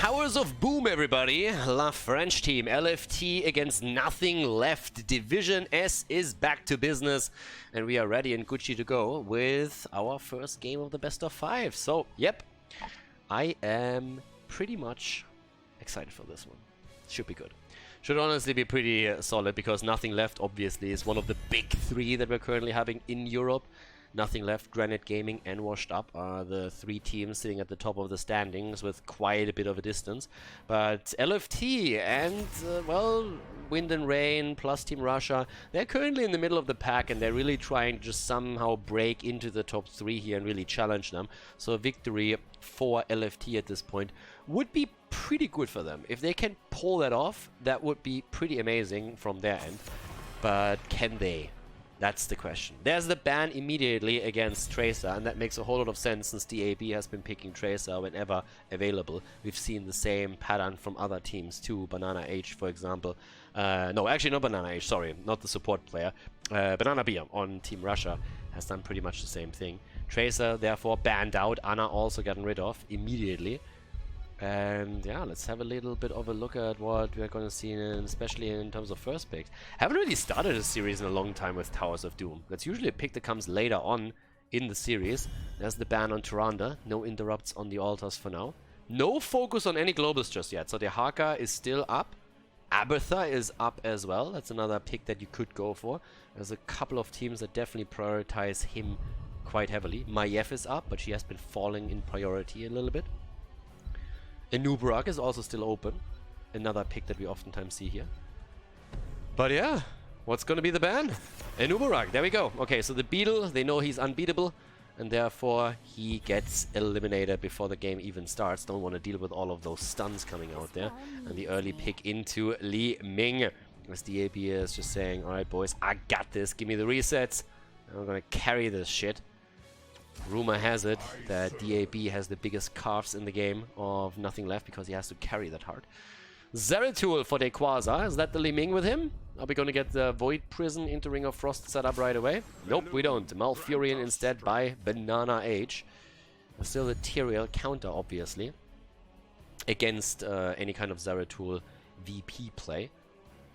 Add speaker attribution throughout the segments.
Speaker 1: Powers of Boom, everybody. La French team, LFT against nothing left. Division S is back to business, and we are ready and Gucci to go with our first game of the best of 5. So, yep, I am pretty much excited for this one. Should be good. Should honestly be pretty solid, because Nothing Left, obviously, is one of the big 3 that we're currently having in Europe. Nothing Left, Granite Gaming, and Washed Up are the 3 teams sitting at the top of the standings with quite a bit of a distance. But LFT and, well, Wind and Rain plus Team Russia, they're currently in the middle of the pack, and they're really trying to just somehow break into the top 3 here and really challenge them. So a victory for LFT at this point would be pretty good for them. If they can pull that off, that would be pretty amazing from their end. But can they? That's the question. There's the ban immediately against Tracer, and that makes a whole lot of sense since DAB has been picking Tracer whenever available. We've seen the same pattern from other teams too. Banana H, for example. No, actually not Banana H, sorry, not the support player. Banana Beer on Team Russia has done pretty much the same thing. Tracer, therefore, banned out. Ana also gotten rid of immediately. And yeah, let's have a little bit of a look at what we're going to see, especially in terms of first picks. Haven't really started a series in a long time with Towers of Doom. That's usually a pick that comes later on in the series. There's the ban on Tyrande. No interrupts on the altars for now. No focus on any globals just yet. So the Haka is still up. Abertha is up as well. That's another pick that you could go for. There's a couple of teams that definitely prioritize him quite heavily. Maiev is up, but she has been falling in priority a little bit. Enubarak is also still open. Another pick that we oftentimes see here. But yeah, what's going to be the ban? Enubarak, there we go. Okay, so the Beetle, they know he's unbeatable, and therefore he gets eliminated before the game even starts. Don't want to deal with all of those stuns coming out there. And the early pick into Li Ming. As DAB is just saying, alright boys, I got this, give me the resets. I'm going to carry this shit. Rumor has it that DAB has the biggest calves in the game of Nothing Left because he has to carry that hard. Zeratul for Dequaza. Is that the Li Ming with him? Are we going to get the Void Prison into Ring of Frost set up right away? Nope, we don't. Malfurion instead by Banana H. Still the Tyrael counter, obviously, against any kind of Zeratul VP play.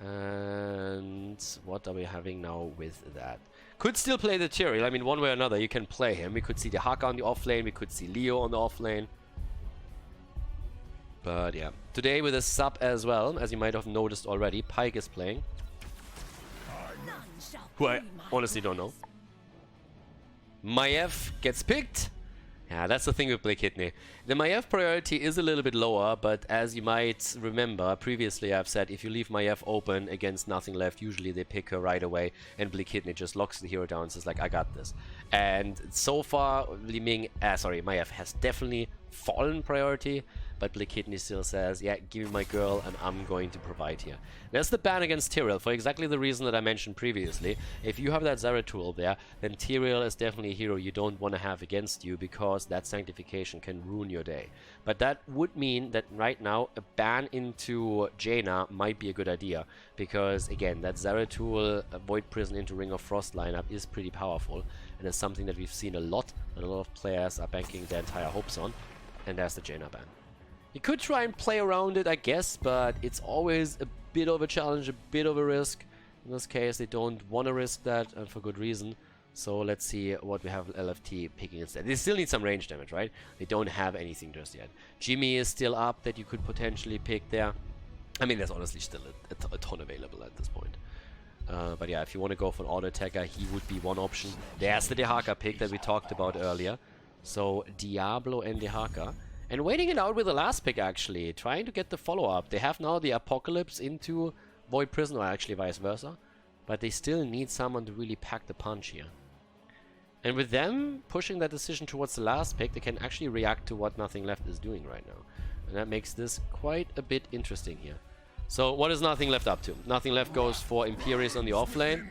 Speaker 1: And what are we having now with that? Could still play the Tyrael. I mean, one way or another, you can play him. We could see the Haka on the off lane. We could see Leo on the off lane. But yeah, today with a sub as well, as you might have noticed already, Pyke is playing. Who I honestly don't know. Maiev gets picked. Yeah, that's the thing with Black Kidney. The Maiev priority is a little bit lower, but as you might remember, previously I've said if you leave Maiev open against Nothing Left, usually they pick her right away, and Black Kidney just locks the hero down and says like, I got this. And so far, Maiev has definitely fallen priority, but Black Kidney still says, yeah, give me my girl and I'm going to provide here. There's the ban against Tyrael for exactly the reason that I mentioned previously. If you have that Zeratul there, then Tyrael is definitely a hero you don't want to have against you, because that sanctification can ruin your day. But that would mean that right now a ban into Jaina might be a good idea, because again, that Zeratul Void Prison into Ring of Frost lineup is pretty powerful, and it's something that we've seen a lot, and a lot of players are banking their entire hopes on. And there's the Jaina ban. You could try and play around it, I guess, but it's always a bit of a challenge, a bit of a risk. In this case, they don't want to risk that, and for good reason. So let's see what we have LFT picking instead. They still need some range damage, right? They don't have anything just yet. Jimmy is still up that you could potentially pick there. I mean, there's honestly still a ton available at this point. But yeah, if you want to go for an auto attacker, he would be one option. There's the Dehaka pick that we talked about earlier. So Diablo and Dehaka. And waiting it out with the last pick, actually. Trying to get the follow-up. They have now the Apocalypse into Void Prison, or actually vice versa. But they still need someone to really pack the punch here. And with them pushing that decision towards the last pick, they can actually react to what Nothing Left is doing right now. And that makes this quite a bit interesting here. So what is Nothing Left up to? Nothing Left goes for Imperius on the offlane.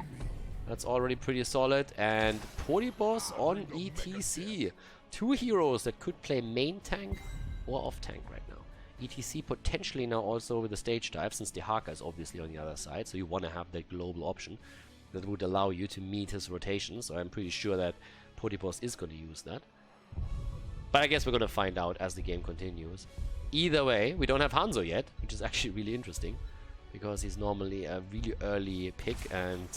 Speaker 1: That's already pretty solid. And Polyboss on ETC. 2 heroes that could play main tank or off tank right now. ETC potentially now also with the stage dive, since the Haka is obviously on the other side, so you want to have that global option that would allow you to meet his rotation. So I'm pretty sure that Polyboss is going to use that. But I guess we're going to find out as the game continues. either way. We don't have Hanzo yet, which is actually really interesting, because he's normally a really early pick, and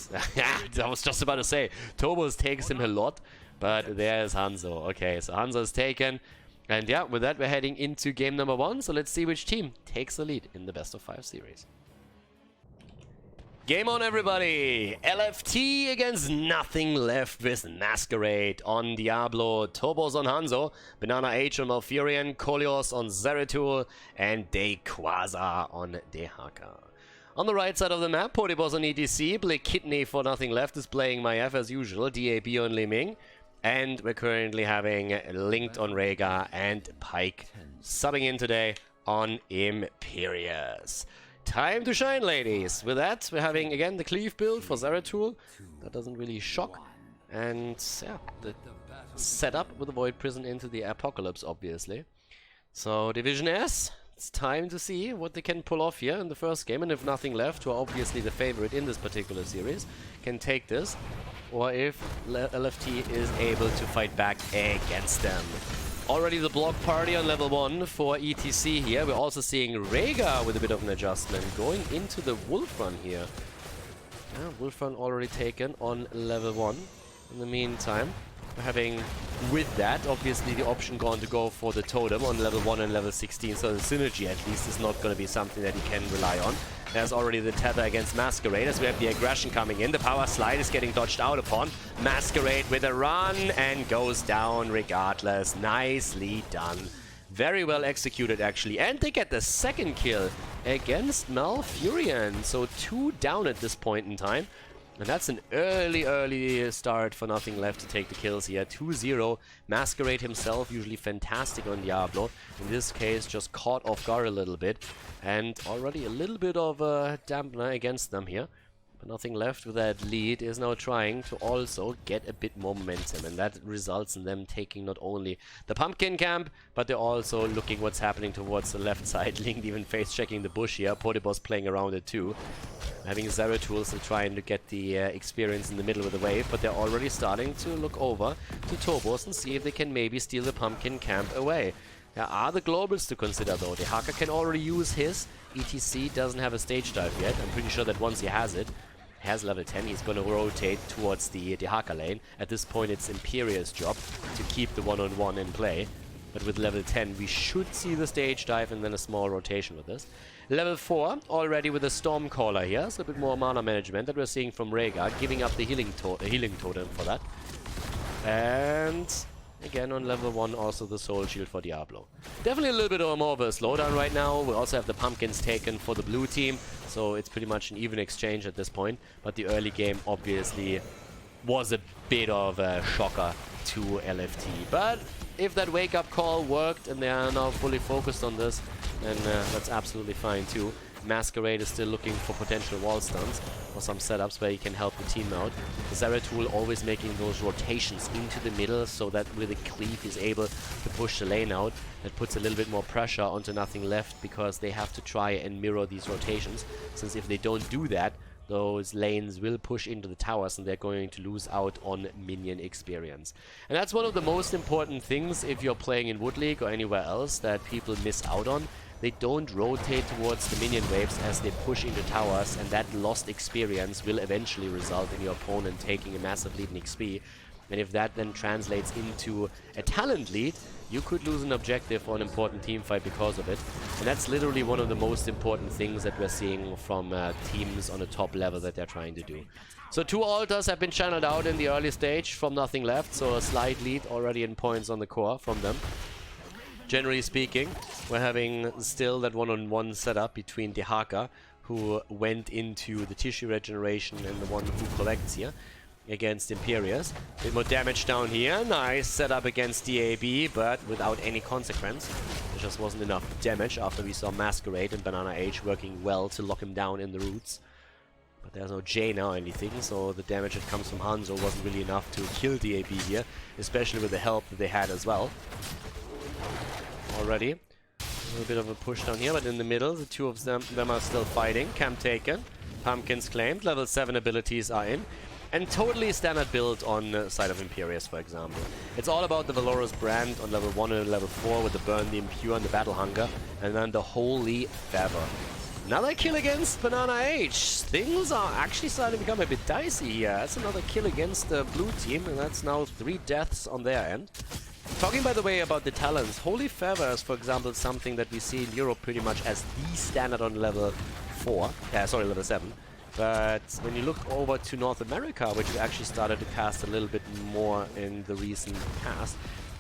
Speaker 1: I was just about to say, Tobos takes him a lot, but there's Hanzo. Okay, so Hanzo is taken, and yeah, with that we're heading into game number 1, so let's see which team takes the lead in the best of 5 series. Game on, everybody! LFT against Nothing Left with Masquerade on Diablo, Tobos on Hanzo, Banana H on Malfurion, Kolios on Zeratul, and Quasar on Dehaka. On the right side of the map, Potibos on ETC, Blake Kidney for Nothing Left is playing Maiev as usual, DAB on Liming, and we're currently having Linked on Rhaegar and Pyke subbing in today on Imperius. Time to shine, ladies. With that, we're having again the cleave build for Zeratul. That doesn't really shock. And yeah, the setup with the Void Prison into the Apocalypse, obviously. So, Divsion S, it's time to see what they can pull off here in the first game. And if Nothing Left, who are obviously the favorite in this particular series, can take this. Or if LFT is able to fight back against them. Already the block party on level 1 for ETC here. We're also seeing Rhaegar with a bit of an adjustment going into the Wolf Run here. Yeah, Wolf Run already taken on level 1. In the meantime, we're having, with that, obviously the option gone to go for the Totem on level 1 and level 16. So the synergy at least is not going to be something that he can rely on. There's already the tether against Masquerade as we have the aggression coming in. The power slide is getting dodged out upon. Masquerade with a run and goes down regardless. Nicely done. Very well executed, actually. And they get the second kill against Malfurion. So 2 down at this point in time. And that's an early start for Nothing Left to take the kills here. 2-0. Masquerade himself, usually fantastic on Diablo. In this case, just caught off guard a little bit. And already a little bit of a dampener against them here. But Nothing Left with that lead is now trying to also get a bit more momentum. And that results in them taking not only the pumpkin camp, but they're also looking what's happening towards the left side. Link even face checking the bush here. Potibos playing around it too. Having Zeratul still trying to get the experience in the middle of the wave, but they're already starting to look over to Tobos and see if they can maybe steal the pumpkin camp away. There are the globals to consider though. The Haka can already use his. ETC doesn't have a stage dive yet. I'm pretty sure that once he has it, has level 10, he's going to rotate towards the Haka lane. At this point it's Imperius' job to keep the one-on-one in play. But with level 10 we should see the stage dive and then a small rotation with this. Level 4 already with a Stormcaller here, so a bit more mana management that we're seeing from Rhaegar, giving up the healing totem for that. And again on level 1 also the Soul Shield for Diablo. Definitely a little bit more of a slowdown right now. We also have the pumpkins taken for the blue team, so it's pretty much an even exchange at this point. But the early game obviously was a bit of a shocker to LFT. But if that wake-up call worked and they are now fully focused on this, then that's absolutely fine too. Masquerade is still looking for potential wall stuns or some setups where he can help the team out. Zeratul always making those rotations into the middle so that with a cleave he's able to push the lane out. That puts a little bit more pressure onto Nothing Left because they have to try and mirror these rotations, since if they don't do that, those lanes will push into the towers and they're going to lose out on minion experience. And that's one of the most important things if you're playing in Wood League or anywhere else that people miss out on. They don't rotate towards the minion waves as they push into towers, and that lost experience will eventually result in your opponent taking a massive lead in XP. And if that then translates into a talent lead, you could lose an objective or an important team fight because of it. And that's literally one of the most important things that we're seeing from teams on the top level that they're trying to do. So 2 altars have been channeled out in the early stage from Nothing Left, so a slight lead already in points on the core from them. Generally speaking, we're having still that one-on-one setup between the Haka, who went into the tissue regeneration, and the one who collects here against Imperius. A bit more damage down here. Nice setup against DAB, but without any consequence. There just wasn't enough damage after we saw Masquerade and Banana H working well to lock him down in the roots. But there's no Jaina or anything, so the damage that comes from Hanzo wasn't really enough to kill DAB here, especially with the help that they had as well. Already. A little bit of a push down here, but in the middle, the 2 of them are still fighting. Camp taken. Pumpkins claimed. Level 7 abilities are in. And totally standard build on the side of Imperius, for example. It's all about the Valorous brand on level 1 and level 4 with the Burn, the Impure, and the Battle Hunger. And then the Holy Feather. Another kill against Banana H. Things are actually starting to become a bit dicey here. That's another kill against the blue team, and that's now 3 deaths on their end. Talking, by the way, about the talents, Holy Feathers, for example, something that we see in Europe pretty much as the standard on level 7. But when you look over to North America, which we actually started to cast a little bit more in the recent past,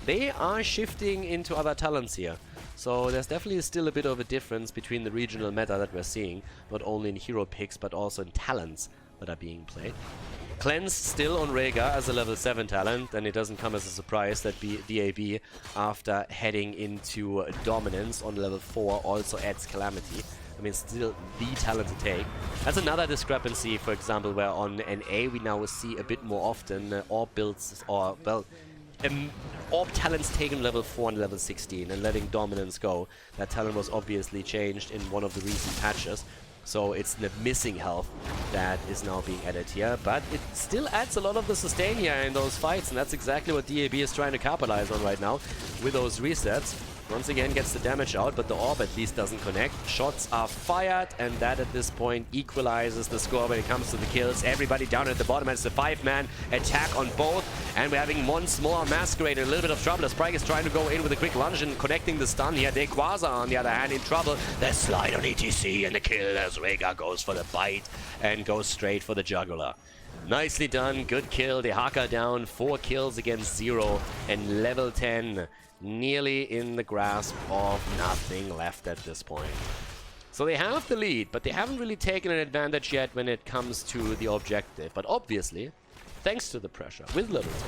Speaker 1: they are shifting into other talents here. So there's definitely still a bit of a difference between the regional meta that we're seeing, not only in hero picks, but also in talents that are being played. Cleanse still on Rhaegar as a level 7 talent, and it doesn't come as a surprise that DAB, after heading into Dominance on level 4, also adds Calamity. I mean, still the talent to take. That's another discrepancy, for example, where on NA we now see a bit more often orb builds, or, well, orb talents taken level 4 and level 16 and letting Dominance go. That talent was obviously changed in one of the recent patches. So it's the missing health that is now being added here, but it still adds a lot of the sustain here in those fights, and that's exactly what DAB is trying to capitalize on right now with those resets. Once again gets the damage out, but the orb at least doesn't connect. Shots are fired, and that at this point equalizes the score when it comes to the kills. Everybody down at the bottom, and it's a 5-man attack on both, and we're having once more Masquerade in a little bit of trouble. Sprite is trying to go in with a quick lunge and connecting the stun here. Dequaza, on the other hand, in trouble. The slide on ETC and the kill as Rhaegar goes for the bite and goes straight for the jugular. Nicely done, good kill. Dehaka down, 4 kills against 0, and level 10. Nearly in the grasp of nothing left at this point. So they have the lead, but they haven't really taken an advantage yet when it comes to the objective. But obviously, thanks to the pressure with level 10,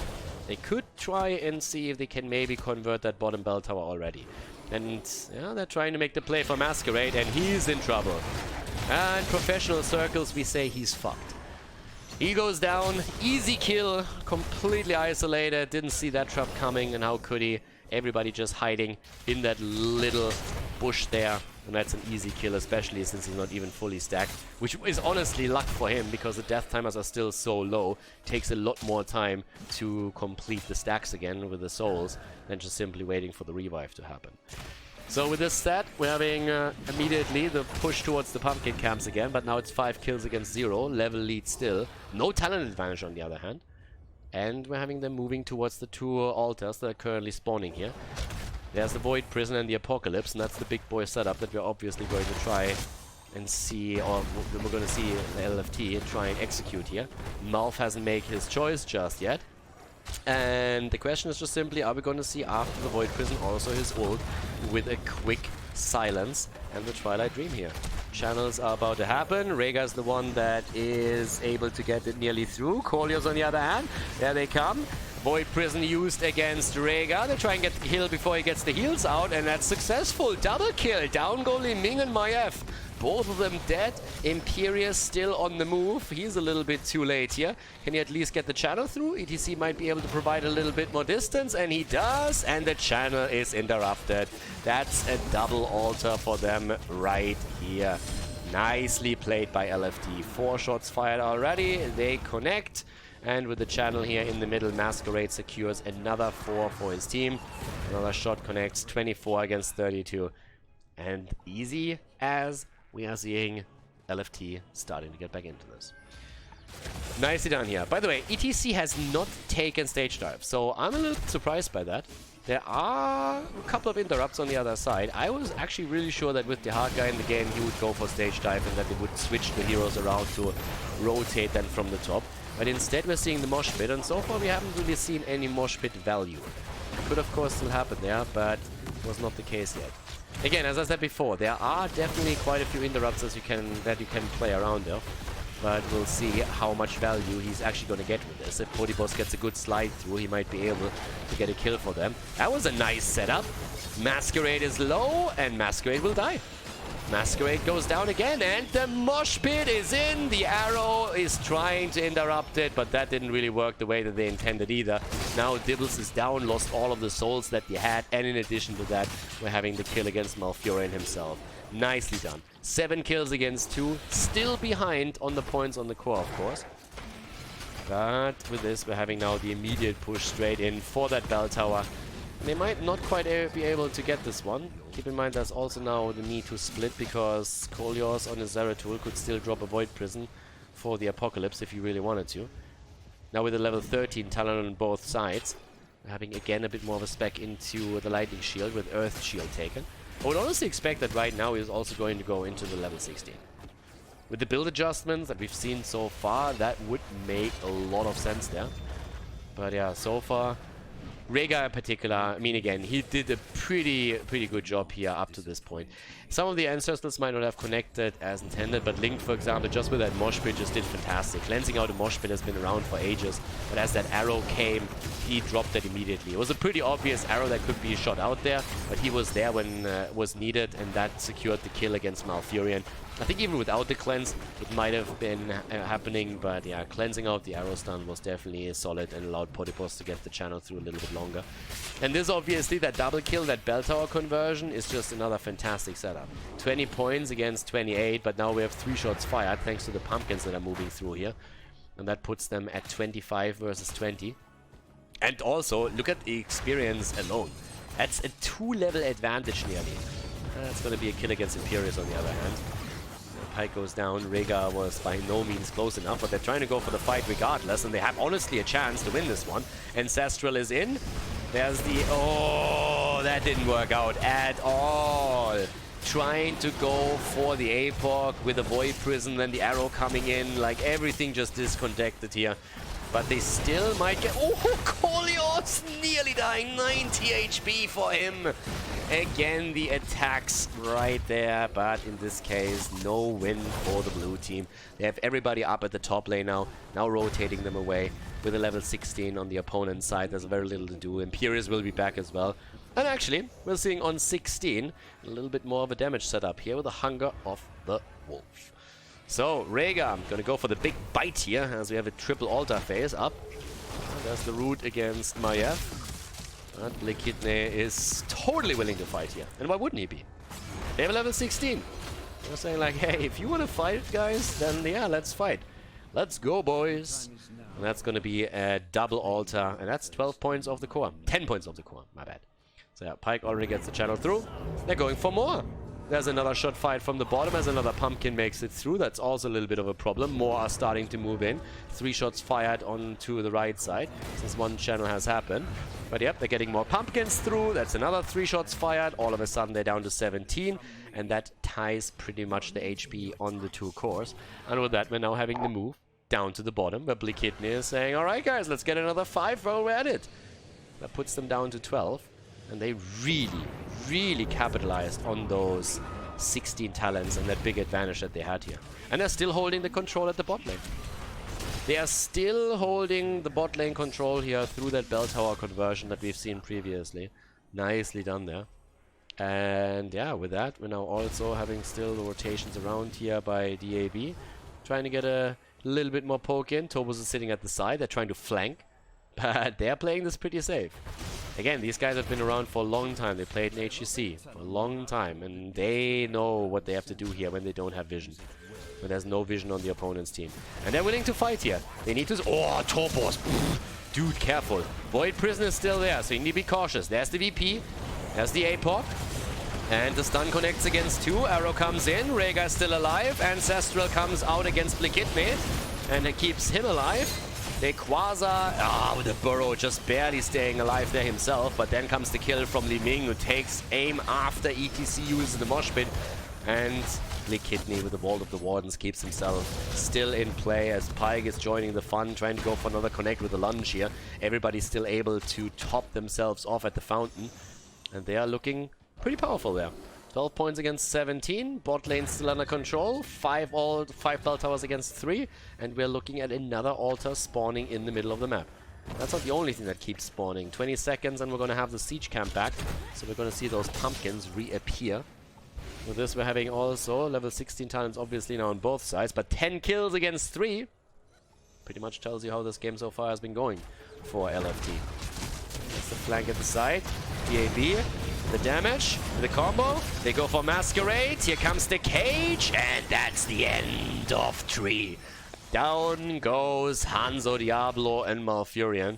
Speaker 1: they could try and see if they can maybe convert that bottom bell tower already. And yeah, they're trying to make the play for Masquerade, and he's in trouble. And professional circles, we say he's fucked. He goes down, easy kill, completely isolated, didn't see that trap coming, and how could he? Everybody just hiding in that little bush there, and that's an easy kill, especially since he's not even fully stacked, which is honestly luck for him because the death timers are still so low. It takes a lot more time to complete the stacks again with the souls than just simply waiting for the revive to happen. So with this stat, we're having immediately the push towards the pumpkin camps again, but now it's 5 kills against 0, level lead still. No talent advantage on the other hand. And we're having them moving towards the 2 altars that are currently spawning here. There's the Void Prison and the Apocalypse, and that's the big boy setup that we're obviously going to try and see, or we're going to see the LFT and try and execute here. Malf hasn't made his choice just yet. And the question is just simply, are we going to see after the Void Prison also his ult with a quick silence and the Twilight Dream here? Channels are about to happen. Rhaegar's the one that is able to get it nearly through. Kolio's on the other hand. There they come. Void Prison used against Rhaegar. They try and get the heal before he gets the heals out, and that's successful. Double kill. Down go Li Ming and Maiev. Both of them dead. Imperius still on the move. He's a little bit too late here. Can he at least get the channel through? ETC might be able to provide a little bit more distance, and he does, and the channel is interrupted. That's a double altar for them right here. Nicely played by LFT. 4 shots fired already. They connect. And with the channel here in the middle, Masquerade secures another 4 for his team. Another shot connects. 24 against 32. And easy as we are seeing LFT starting to get back into this. Nicely done here. By the way, ETC has not taken stage dive, so I'm a little surprised by that. There are a couple of interrupts on the other side. I was actually really sure that with the hard guy in the game, he would go for stage dive and that they would switch the heroes around to rotate them from the top. But instead, we're seeing the mosh pit, and so far we haven't really seen any mosh pit value. Could, of course, still happen there, but it was not the case yet. Again, as I said before, there are definitely quite a few interrupts that you can play around of. But we'll see how much value he's actually going to get with this. If Podibos gets a good slide through, he might be able to get a kill for them. That was a nice setup. Masquerade is low, and Masquerade will die. Masquerade goes down again, and the mosh pit is in. The arrow is trying to interrupt it, but that didn't really work the way that they intended either. Now Dibbles is down, lost all of the souls that he had, and in addition to that, we're having the kill against Malfurion himself. Nicely done. 7 kills against 2, still behind on the points on the core, of course. But with this, we're having now the immediate push straight in for that bell tower. They might not quite be able to get this one. Keep in mind there's also now the need to split, because Khaldor on his Zeratul could still drop a Void Prison for the Apocalypse if he really wanted to. Now with the level 13 talent on both sides, we're having again a bit more of a spec into the Lightning Shield with Earth Shield taken. I would honestly expect that right now he's also going to go into the level 16. With the build adjustments that we've seen so far, that would make a lot of sense there. But yeah, so far, Rhaegar in particular, I mean, again, he did a pretty good job here up to this point. Some of the Ancestrals might not have connected as intended, but Link, for example, just with that mosh pit just did fantastic. Cleansing out a mosh pit has been around for ages, but as that arrow came, he dropped it immediately. It was a pretty obvious arrow that could be shot out there, but he was there when was needed, and that secured the kill against Malfurion. I think even without the cleanse, it might have been happening, but yeah, cleansing out the arrow stun was definitely solid and allowed Potipos to get the channel through a little bit longer. And this, obviously, that double kill, that bell tower conversion, is just another fantastic setup. 20 points against 28, but now we have 3 shots fired thanks to the pumpkins that are moving through here. And that puts them at 25 versus 20. And also, look at the experience alone. That's a 2-level advantage nearly. That's going to be a kill against Imperius on the other hand. Pike goes down. Rhaegar was by no means close enough, but they're trying to go for the fight regardless, and they have honestly a chance to win this one. Ancestral is in. There's the... Oh, that didn't work out at all. Trying to go for the APOC with a Void Prison, then the arrow coming in. Like, everything just disconnected here. But they still might get... Oh, Khaldor's nearly dying. 90 HP for him. Again, the attacks right there, but in this case, no win for the blue team. They have everybody up at the top lane now rotating them away. With a level 16 on the opponent's side, there's very little to do. Imperius will be back as well. And actually, we're seeing on 16, a little bit more of a damage setup here with the Hunger of the Wolf. So, Rhaegar gonna go for the big bite here, as we have a triple altar phase up. There's the root against Maiev. But Blekidne is totally willing to fight here. And why wouldn't he be? They have a level 16. They're saying like, hey, if you want to fight, guys, then yeah, let's fight. Let's go, boys. And that's going to be a double altar. And that's 12 points of the core. 10 points of the core. My bad. So yeah, Pike already gets the channel through. They're going for more. There's another shot fired from the bottom as another pumpkin makes it through. That's also a little bit of a problem. More are starting to move in. 3 shots fired onto the right side since one channel has happened. But yep, they're getting more pumpkins through. That's another 3 shots fired. All of a sudden they're down to 17. And that ties pretty much the HP on the 2 cores. And with that, we're now having the move down to the bottom where Blekidne is saying, alright guys, let's get another 5 while we're at it. That puts them down to 12. And they really capitalized on those 16 talents and that big advantage that they had here. And they're still holding the control at the bot lane. They are still holding the bot lane control here through that bell tower conversion that we've seen previously. Nicely done there. And yeah, with that, we're now also having still the rotations around here by DAB. Trying to get a little bit more poke in. Tobos is sitting at the side. They're trying to flank. But they're playing this pretty safe. Again, these guys have been around for a long time. They played in HGC for a long time. And they know what they have to do here when they don't have vision. When there's no vision on the opponent's team. And they're willing to fight here. They need to... Oh, Topos! Dude, careful. Void Prison is still there, so you need to be cautious. There's the VP. There's the APOC. And the stun connects against 2. Arrow comes in. Rhaegar still alive. Ancestral comes out against Blekidne. And it keeps him alive. Quasar, with the burrow just barely staying alive there himself, but then comes the kill from Li Ming, who takes aim after ETC uses the mosh pit, and Blekidne with the Vault of the Wardens keeps himself still in play as Pike is joining the fun, trying to go for another connect with the lunge here. Everybody's still able to top themselves off at the fountain, and they are looking pretty powerful there. 12 points against 17, bot lane still under control, 5 bell towers against 3, and we're looking at another altar spawning in the middle of the map. That's not the only thing that keeps spawning. 20 seconds and we're going to have the siege camp back, so we're going to see those pumpkins reappear. With this we're having also level 16 talents obviously now on both sides, but 10 kills against 3 pretty much tells you how this game so far has been going for LFT. That's the flank at the side, DAB. The damage, the combo, they go for Masquerade, here comes the cage, and that's the end of 3. Down goes Hanzo, Diablo, and Malfurion.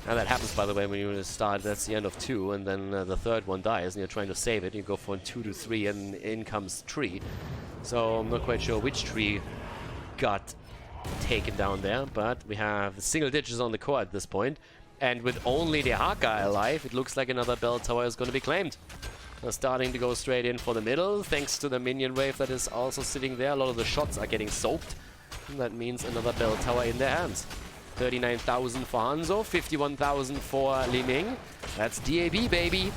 Speaker 1: Now that happens, by the way, when you start, that's the end of 2, and then the third one dies, and you're trying to save it. You go for 2 to 3, and in comes tree. So I'm not quite sure which tree got taken down there, but we have single digits on the core at this point. And with only the Haka alive, it looks like another bell tower is going to be claimed. They're starting to go straight in for the middle, thanks to the minion wave that is also sitting there. A lot of the shots are getting soaked, and that means another bell tower in their hands. 39,000 for Hanzo, 51,000 for Li Ming. That's DAB, baby.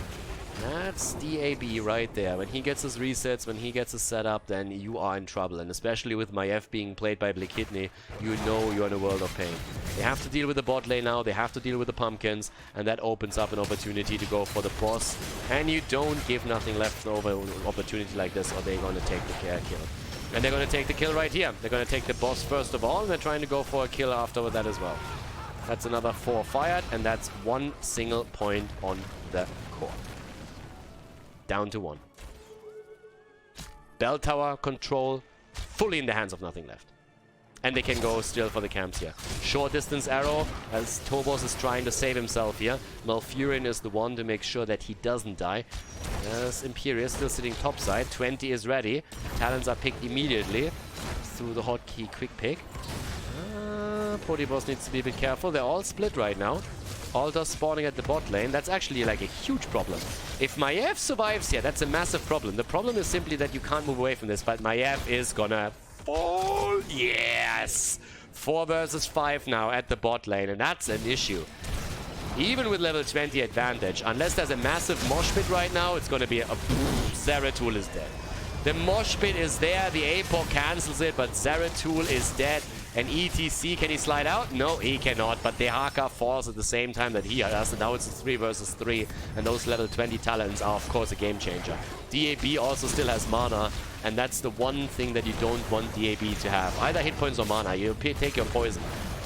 Speaker 1: That's DAB right there. When he gets his resets, when he gets his setup, then you are in trouble. And especially with Maiev being played by Blakidney, you know you're in a world of pain. They have to deal with the bot lane now, they have to deal with the pumpkins, and that opens up an opportunity to go for the boss. And you don't give nothing left over an opportunity like this, or they're going to take the kill. And they're going to take the kill right here. They're going to take the boss first of all, and they're trying to go for a kill after that as well. That's another 4 fired, and that's 1 single point on the core. Down to 1. Bell tower control fully in the hands of Nothing Left. And they can go still for the camps here. Short distance arrow as Tobos is trying to save himself here. Malfurion is the one to make sure that he doesn't die. As Imperius still sitting topside. 20 is ready. Talents are picked immediately through the hotkey quick pick. Podibos needs to be a bit careful. They're all split right now. Altar spawning at the bot lane. That's actually like a huge problem. If Maiev survives here, that's a massive problem. The problem is simply that you can't move away from this, but Maiev is gonna fall. Yes! 4 versus 5 now at the bot lane, and that's an issue. Even with level 20 advantage, unless there's a massive mosh pit right now, it's gonna be a Zeratul is dead. The mosh pit is there, the APOC cancels it, but Zeratul is dead. And ETC, can he slide out? No, he cannot, but the Haka falls at the same time that he does, and now it's a 3 versus 3, and those level 20 talents are, of course, a game changer. DAB also still has mana, and that's the one thing that you don't want DAB to have. Either hit points or mana. You take your poison.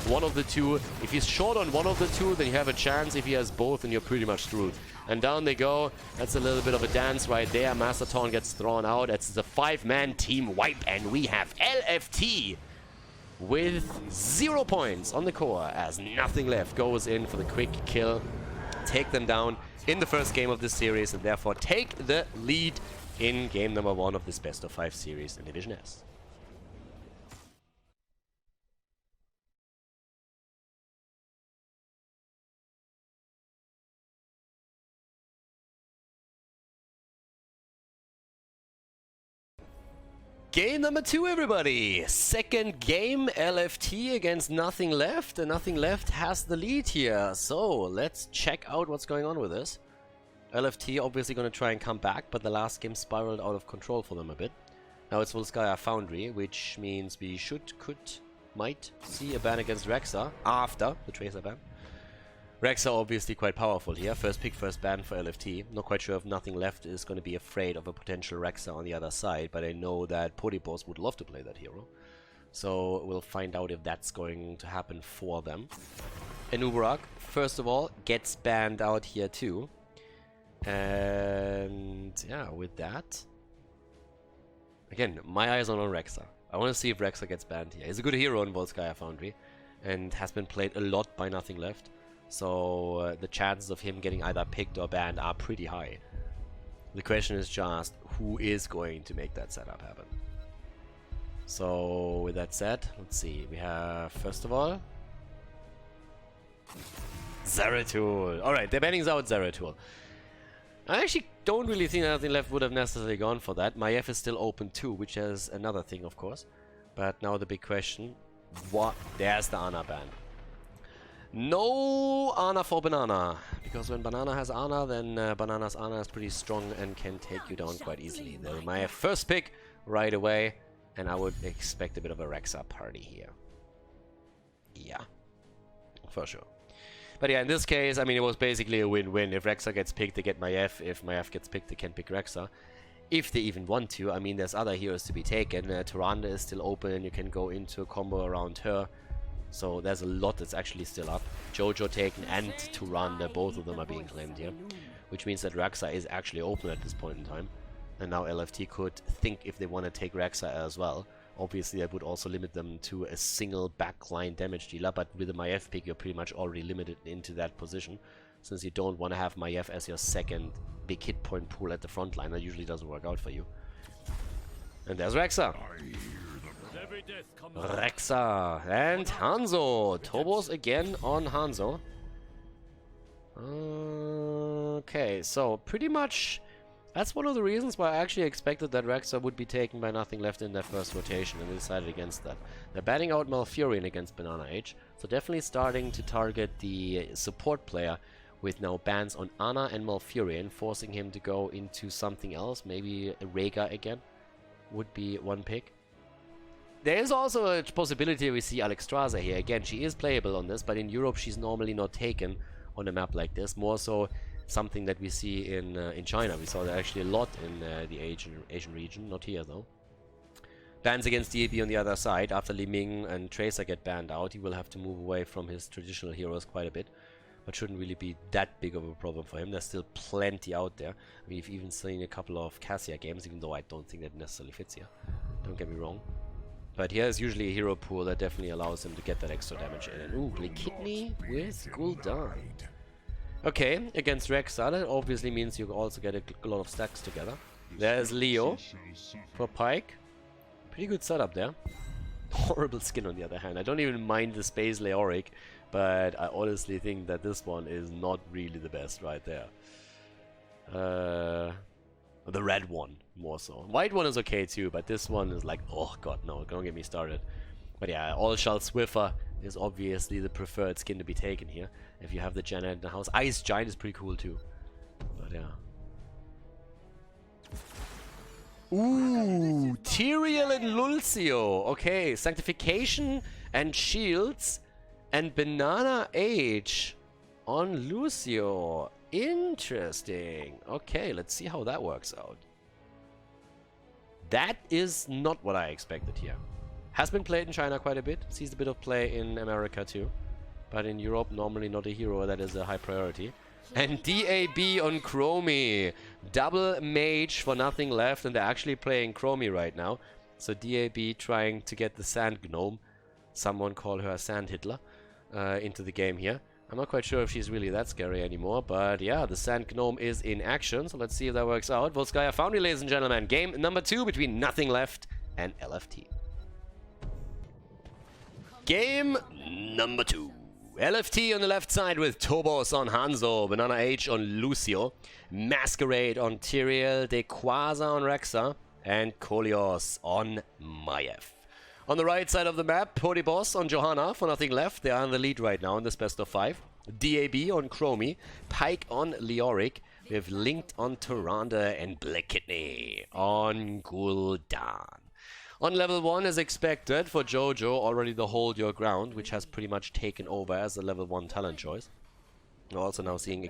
Speaker 1: One of the two. If he's short on one of the two, then you have a chance. If he has both, then you're pretty much screwed. And down they go. That's a little bit of a dance right there. Master Taunt gets thrown out. It's the 5-man team wipe, and we have LFT with 0 points on the core as Nothing Left goes in for the quick kill. Take them down in the first game of this series, and therefore take the lead in game number 1 of this best of 5 series in Division S. Game number 2, everybody! Second game, LFT against Nothing Left, and Nothing Left has the lead here. So, let's check out what's going on with this. LFT obviously going to try and come back, but the last game spiraled out of control for them a bit. Now it's Volskaya Foundry, which means we might see a ban against Rexa after the Tracer ban. Rexa obviously quite powerful here. First pick, first ban for LFT. Not quite sure if Nothing Left is going to be afraid of a potential Rexa on the other side, but I know that Podibos would love to play that hero. So we'll find out if that's going to happen for them. Enubarak, first of all, gets banned out here too. And yeah, with that, again, my eyes are on Rexa. I want to see if Rexa gets banned here. He's a good hero in Volskaya Foundry and has been played a lot by Nothing Left. So the chances of him getting either picked or banned are pretty high. The question is just who is going to make that setup happen. So with that said, let's see. We have, first of all, Zeratul. Alright, they're banning out Zeratul. I actually don't really think Nothing Left would have necessarily gone for that. Maiev is still open too, which is another thing, of course. But now the big question, what? There's the Ana ban. No Ana for Banana, because when Banana has Ana, then Banana's Ana is pretty strong and can take you down quite easily. My first pick right away, and I would expect a bit of a Rexa party here. Yeah, for sure. But yeah, in this case, I mean, it was basically a win-win. If Rexa gets picked, they get Maiev. If Maiev gets picked, they can pick Rexa. If they even want to. I mean, there's other heroes to be taken. Tyrande is still open, and you can go into a combo around her. So there's a lot that's actually still up. Jojo taken and Tyrande, both of them are being claimed here. Which means that Rexa is actually open at this point in time. And now LFT could think if they want to take Rexa as well. Obviously, that would also limit them to a single backline damage dealer, but with a Maiev pick, you're pretty much already limited into that position, since you don't want to have Maiev as your second big hit point pool at the front line. That usually doesn't work out for you. And there's Rexa. Rexa and Hanzo. Tobos again on Hanzo. Okay, so pretty much that's one of the reasons why I actually expected that Rexa would be taken by Nothing Left in their first rotation, and they decided against that. They're batting out Malfurion against Banana Age, so definitely starting to target the support player with now bans on Ana and Malfurion, forcing him to go into something else. Maybe a Rhaegar again would be one pick. There is also a possibility we see Alexstrasza here. Again, she is playable on this, but in Europe she's normally not taken on a map like this. More so something that we see in China. We saw that actually a lot in the Asian region, not here though. Bans against DAB on the other side. After Li Ming and Tracer get banned out, he will have to move away from his traditional heroes quite a bit. But shouldn't really be that big of a problem for him. There's still plenty out there. I mean, we've even seen a couple of Cassia games, even though I don't think that necessarily fits here. Don't get me wrong. But here is usually a hero pool that definitely allows him to get that extra damage in. And ooh, Kidney with Gul'dan. Okay, against Rexa, that obviously means you also get a lot of stacks together. There's Leo for Pyke. Pretty good setup there. Horrible skin on the other hand. I don't even mind the Space Leoric, but I honestly think that this one is not really the best right there. The red one, more so. White one is okay too, but this one is like, oh god, no, don't get me started. But yeah, All-Shell Swiffer is obviously the preferred skin to be taken here. If you have the Janna in the house. Ice Giant is pretty cool too. But yeah. Ooh, Tyrael and Lulcio. Okay, Sanctification and Shields and Banana Age on Lucio. Interesting. Okay, let's see how that works out. That is not what I expected here. Has been played in China quite a bit. Sees a bit of play in America too. But in Europe, normally not a hero that is a high priority. And DAB on Chromie. Double mage for Nothing Left. And they're actually playing Chromie right now. So DAB trying to get the Sand Gnome. Someone call her Sand Hitler. Into the game here. I'm not quite sure if she's really that scary anymore, but yeah, the Sand Gnome is in action, so let's see if that works out. Volskaya Foundry, ladies and gentlemen. Game number 2 between Nothing Left and LFT. Game number 2. LFT on the left side with Tobos on Hanzo, Banana H on Lucio, Masquerade on Tyrael, Dequaza on Rexa, and Kolios on Maiev. On the right side of the map, Boss on Johanna for Nothing Left. They are in the lead right now in this best of 5. DAB on Chromie, Pyke on Leoric. We have Linked on Tyrande and Black Kidney on Gul'dan. On level 1 as expected for Jojo, already the Hold Your Ground, which has pretty much taken over as a level 1 talent choice. We're also now seeing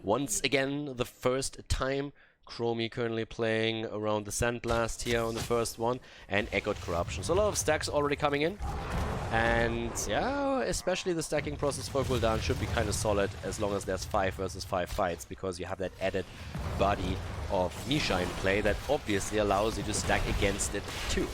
Speaker 1: once again, the first time Chromie currently playing around the Sandblast here on the first one, and Echoed Corruption. So a lot of stacks already coming in. And yeah, especially the stacking process for Gul'dan should be kind of solid as long as there's 5 versus 5 fights, because you have that added body of Misha in play that obviously allows you to stack against it too.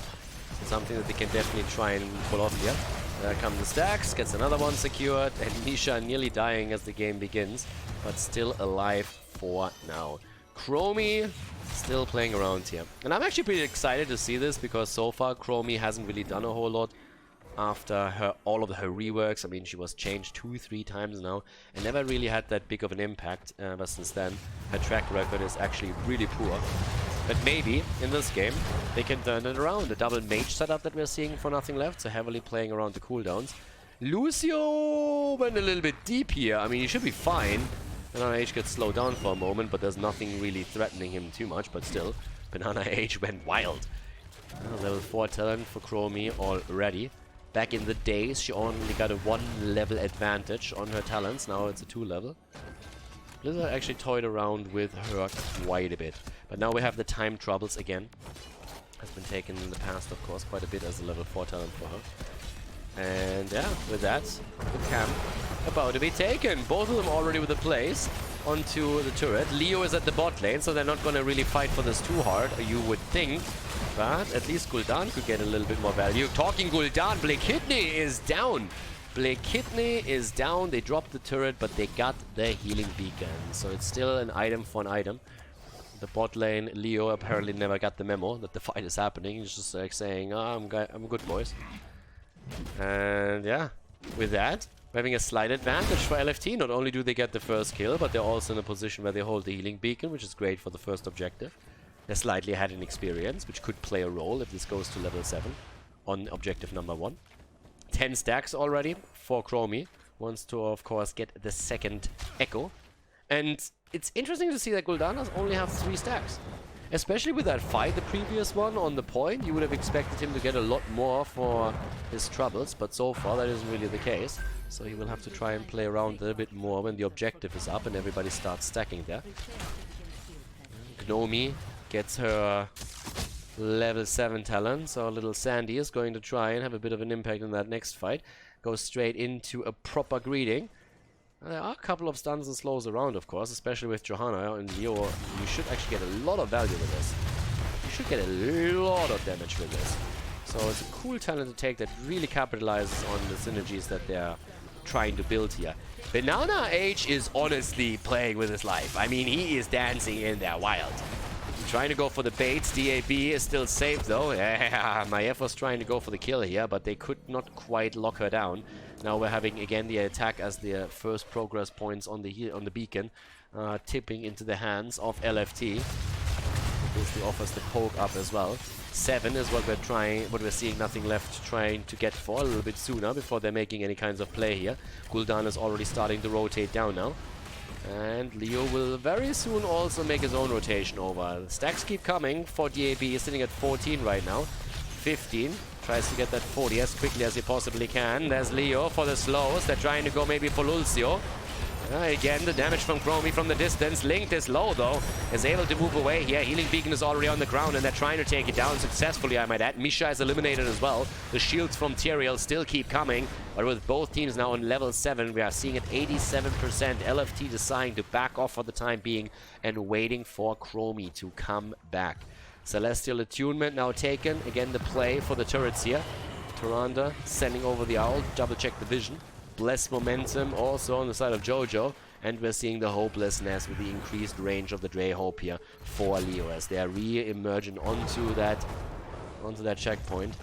Speaker 1: So something that they can definitely try and pull off here. There come the stacks, gets another one secured, and Misha nearly dying as the game begins, but still alive for now. Chromie still playing around here. And I'm actually pretty excited to see this, because so far Chromie hasn't really done a whole lot after all of her reworks. I mean, she was changed 2-3 times now and never really had that big of an impact. But since then, her track record is actually really poor. But maybe in this game they can turn it around. The double mage setup that we're seeing for Nothing Left, so heavily playing around the cooldowns. Lucio went a little bit deep here. I mean, he should be fine. Banana Age gets slowed down for a moment, but there's nothing really threatening him too much. But still, Banana Age went wild. Level 4 talent for Chromie already. Back in the days, she only got a 1 level advantage on her talents. Now it's a 2 level. Blizzard actually toyed around with her quite a bit. But now we have the time troubles again. Has been taken in the past, of course, quite a bit as a level 4 talent for her. And yeah, with that, the camp about to be taken. Both of them already with the plays. onto the turret. Leo is at the bot lane, so they're not going to really fight for this too hard, you would think. But at least Gul'dan could get a little bit more value. Talking Gul'dan, Blake Kidney is down. Blake Kidney is down. They dropped the turret, but they got the healing beacon. So it's still an item for an item. The bot lane, Leo apparently never got the memo that the fight is happening. He's just like saying, oh, I'm good, boys. And yeah, with that, we're having a slight advantage for LFT. Not only do they get the first kill, but they're also in a position where they hold the healing beacon, which is great for the first objective. They're slightly ahead in experience, which could play a role if this goes to level 7 on objective number 1. 10 stacks already for Chromie. Wants to, of course, get the second Echo. And it's interesting to see that Gul'dan only have 3 stacks. Especially with that fight, the previous one on the point, you would have expected him to get a lot more for his troubles, but so far that isn't really the case. So he will have to try and play around a little bit more when the objective is up and everybody starts stacking there. Gnomi gets her level 7 talent, so little Sandy is going to try and have a bit of an impact in that next fight. Goes straight into a proper greeting. There are a couple of stuns and slows around, of course, especially with Johanna and Leo. You should actually get a lot of value with this. You should get a lot of damage with this. So it's a cool talent to take that really capitalizes on the synergies that they're trying to build here. Banana H is honestly playing with his life. I mean, he is dancing in there wild. Trying to go for the baits. DAB is still safe though. Yeah, Maiev was trying to go for the kill here, but they could not quite lock her down. Now we're having again the attack as the first progress points on the beacon, tipping into the hands of LFT. Basically offers the poke up as well. 7 is what we're seeing Nothing Left trying to get for a little bit sooner before they're making any kinds of play here. Gul'dan is already starting to rotate down now. And Leo will very soon also make his own rotation over. The stacks keep coming for DAB. He's sitting at 14 right now. 15. Tries to get that 40 as quickly as he possibly can. There's Leo for the slows. They're trying to go maybe for Lulcio. Again, the damage from Chromie from the distance. Linked is low, though. Is able to move away here. Healing Beacon is already on the ground, and they're trying to take it down successfully, I might add. Misha is eliminated as well. The shields from Tyrael still keep coming. But with both teams now on level 7, we are seeing at 87%. LFT deciding to back off for the time being and waiting for Chromie to come back. Celestial Attunement now taken. Again, the play for the turrets here. Tyrande sending over the Owl. Double check the vision. Bless momentum also on the side of Jojo, and we're seeing the hopelessness with the increased range of the Dre Hope here for Leo as they are re-emerging onto that checkpoint.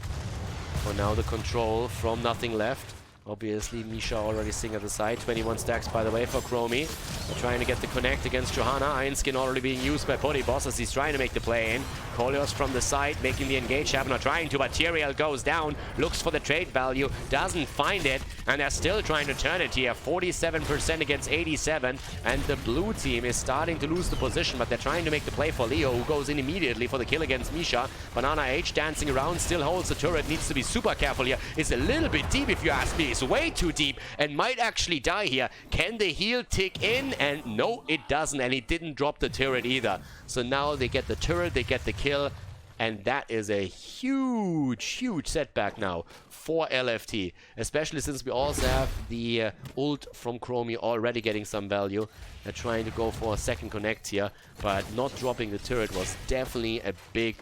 Speaker 1: For now, the control from Nothing Left. Obviously, Misha already sitting at the side. 21 stacks, by the way, for Chromie. They're trying to get the connect against Johanna. Iron Skin already being used by Boss as he's trying to make the play in. Kolios from the side, making the engage happen, or trying to, but Tyrael goes down, looks for the trade value, doesn't find it, and they're still trying to turn it here. 47% against 87, and the blue team is starting to lose the position, but they're trying to make the play for Leo, who goes in immediately for the kill against Misha. Banana H dancing around, still holds the turret, needs to be super careful here. It's a little bit deep if you ask me. It's way too deep and might actually die here. Can the heal tick in? And no, it doesn't, and he didn't drop the turret either. So now they get the turret, they get the kill, and that is a huge setback now for LFT, especially since we also have the ult from Chromie already getting some value. They're trying to go for a second connect here, but not dropping the turret was definitely a big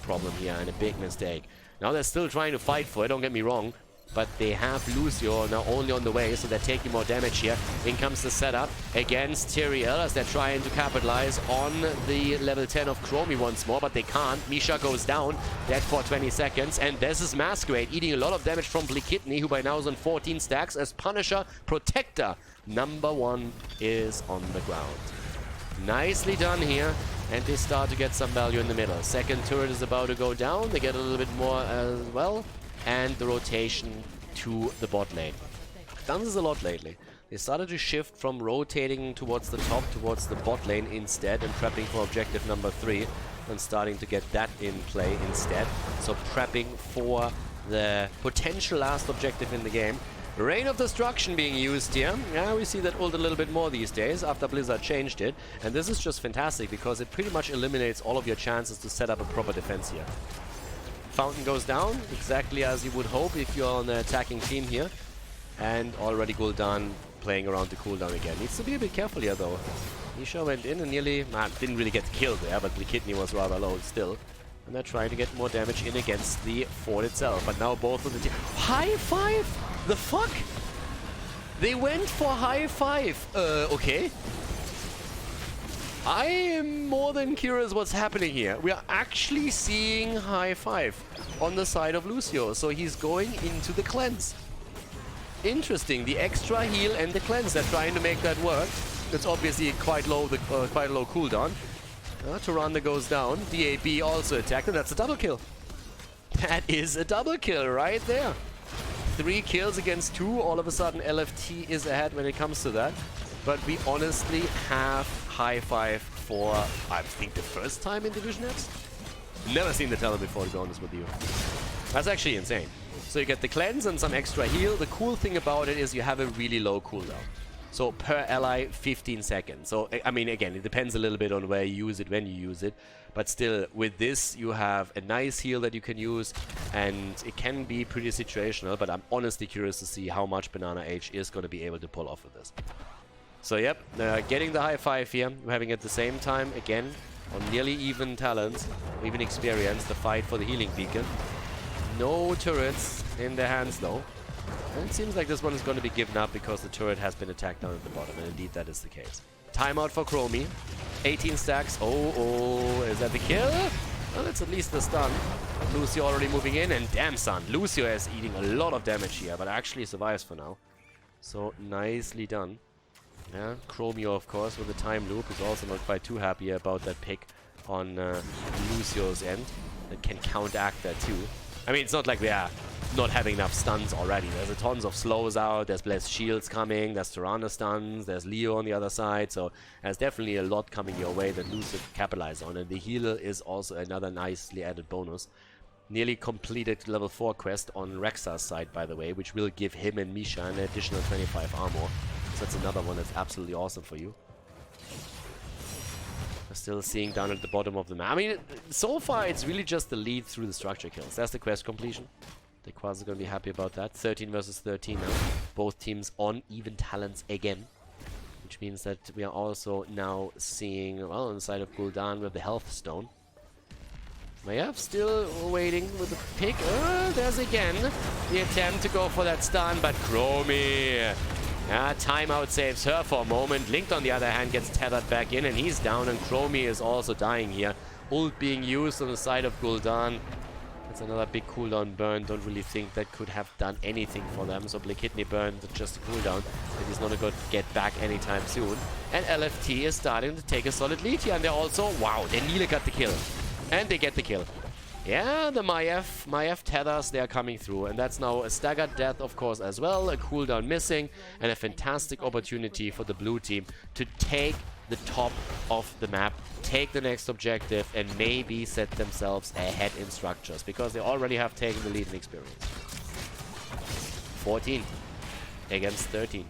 Speaker 1: problem here and a big mistake. Now they're still trying to fight for it, don't get me wrong, but they have Lucio now only on the way, so they're taking more damage here. In comes the setup against Tyrael as they're trying to capitalize on the level 10 of Chromie once more, but they can't. Misha goes down, dead for 20 seconds, and this is Masquerade eating a lot of damage from Blikitny, who by now is on 14 stacks as Punisher Protector. Number 1 is on the ground. Nicely done here, and they start to get some value in the middle. Second turret is about to go down. They get a little bit more as well. And the rotation to the bot lane. Done this a lot lately. They started to shift from rotating towards the top, towards the bot lane instead, and prepping for objective number 3, and starting to get that in play instead. So prepping for the potential last objective in the game. Rain of Destruction being used here. Yeah, we see that ult a little bit more these days after Blizzard changed it. And this is just fantastic because it pretty much eliminates all of your chances to set up a proper defense here. Fountain goes down, exactly as you would hope if you're on the attacking team here. And already Gul'dan playing around the cooldown again. Needs to be a bit careful here though. Misha went in and nearly, didn't really get killed there, but the kidney was rather low still. And they're trying to get more damage in against the fort itself. But now both of the team... High five? The fuck? They went for high five. Okay. I am more than curious what's happening here. We are actually seeing high five on the side of Lucio. So he's going into the cleanse. Interesting. The extra heal and the cleanse. They're trying to make that work. It's obviously quite low cooldown. Tyrande goes down. DAB also attacked, and that's a double kill. That is a double kill right there. 3 kills against 2. All of a sudden, LFT is ahead when it comes to that. But we honestly have high five for, I think, the first time in Divsion S. Never seen the talent before, to be honest with you. That's actually insane. So you get the cleanse and some extra heal. The cool thing about it is you have a really low cooldown. So per ally, 15 seconds. So, I mean, again, it depends a little bit on where you use it, when you use it. But still, with this, you have a nice heal that you can use. And it can be pretty situational. But I'm honestly curious to see how much Banana H is going to be able to pull off with this. So, yep, getting the high five here. We're having at the same time, again, on nearly even talents, even experience, the fight for the healing beacon. No turrets in their hands, though. And it seems like this one is going to be given up because the turret has been attacked down at the bottom, and indeed that is the case. Timeout for Chromie. 18 stacks. Oh, is that the kill? Well, it's at least the stun. Lucio already moving in, and damn son, Lucio is eating a lot of damage here, but actually survives for now. So, nicely done. Yeah, Chromio, of course, with the time loop is also not quite too happy about that pick on Lucio's end. That can counteract that too. I mean, it's not like we are not having enough stuns already. There's a tons of slows out, there's less shields coming, there's Tyrande stuns, there's Leo on the other side, so there's definitely a lot coming your way that Lucio can capitalize on, and the heal is also another nicely added bonus. Nearly completed level 4 quest on Rexa's side, by the way, which will give him and Misha an additional 25 armor. So that's another one that's absolutely awesome for you. Still seeing down at the bottom of the map. I mean, so far it's really just the lead through the structure kills. That's the quest completion. The Quaz is going to be happy about that. 13 versus 13 now. Both teams on even talents again. Which means that we are also now seeing, well, on the side of Gul'dan with the health stone. Maiev still waiting with the pick. There's again the attempt to go for that stun, but Chromie. Timeout saves her for a moment. Linked, on the other hand, gets tethered back in, and he's down, and Chromie is also dying here. Ult being used on the side of Gul'dan. That's another big cooldown burn. Don't really think that could have done anything for them. So Blue Kidney burn, just a cooldown. But he's not going to get back anytime soon. And LFT is starting to take a solid lead here. And they're also, wow, they nearly got the kill. And they get the kill. Yeah, the Maiev tethers, they are coming through. And that's now a staggered death, of course, as well. A cooldown missing. And a fantastic opportunity for the blue team to take the top of the map, take the next objective, and maybe set themselves ahead in structures, because they already have taken the lead in experience. 14 against 13.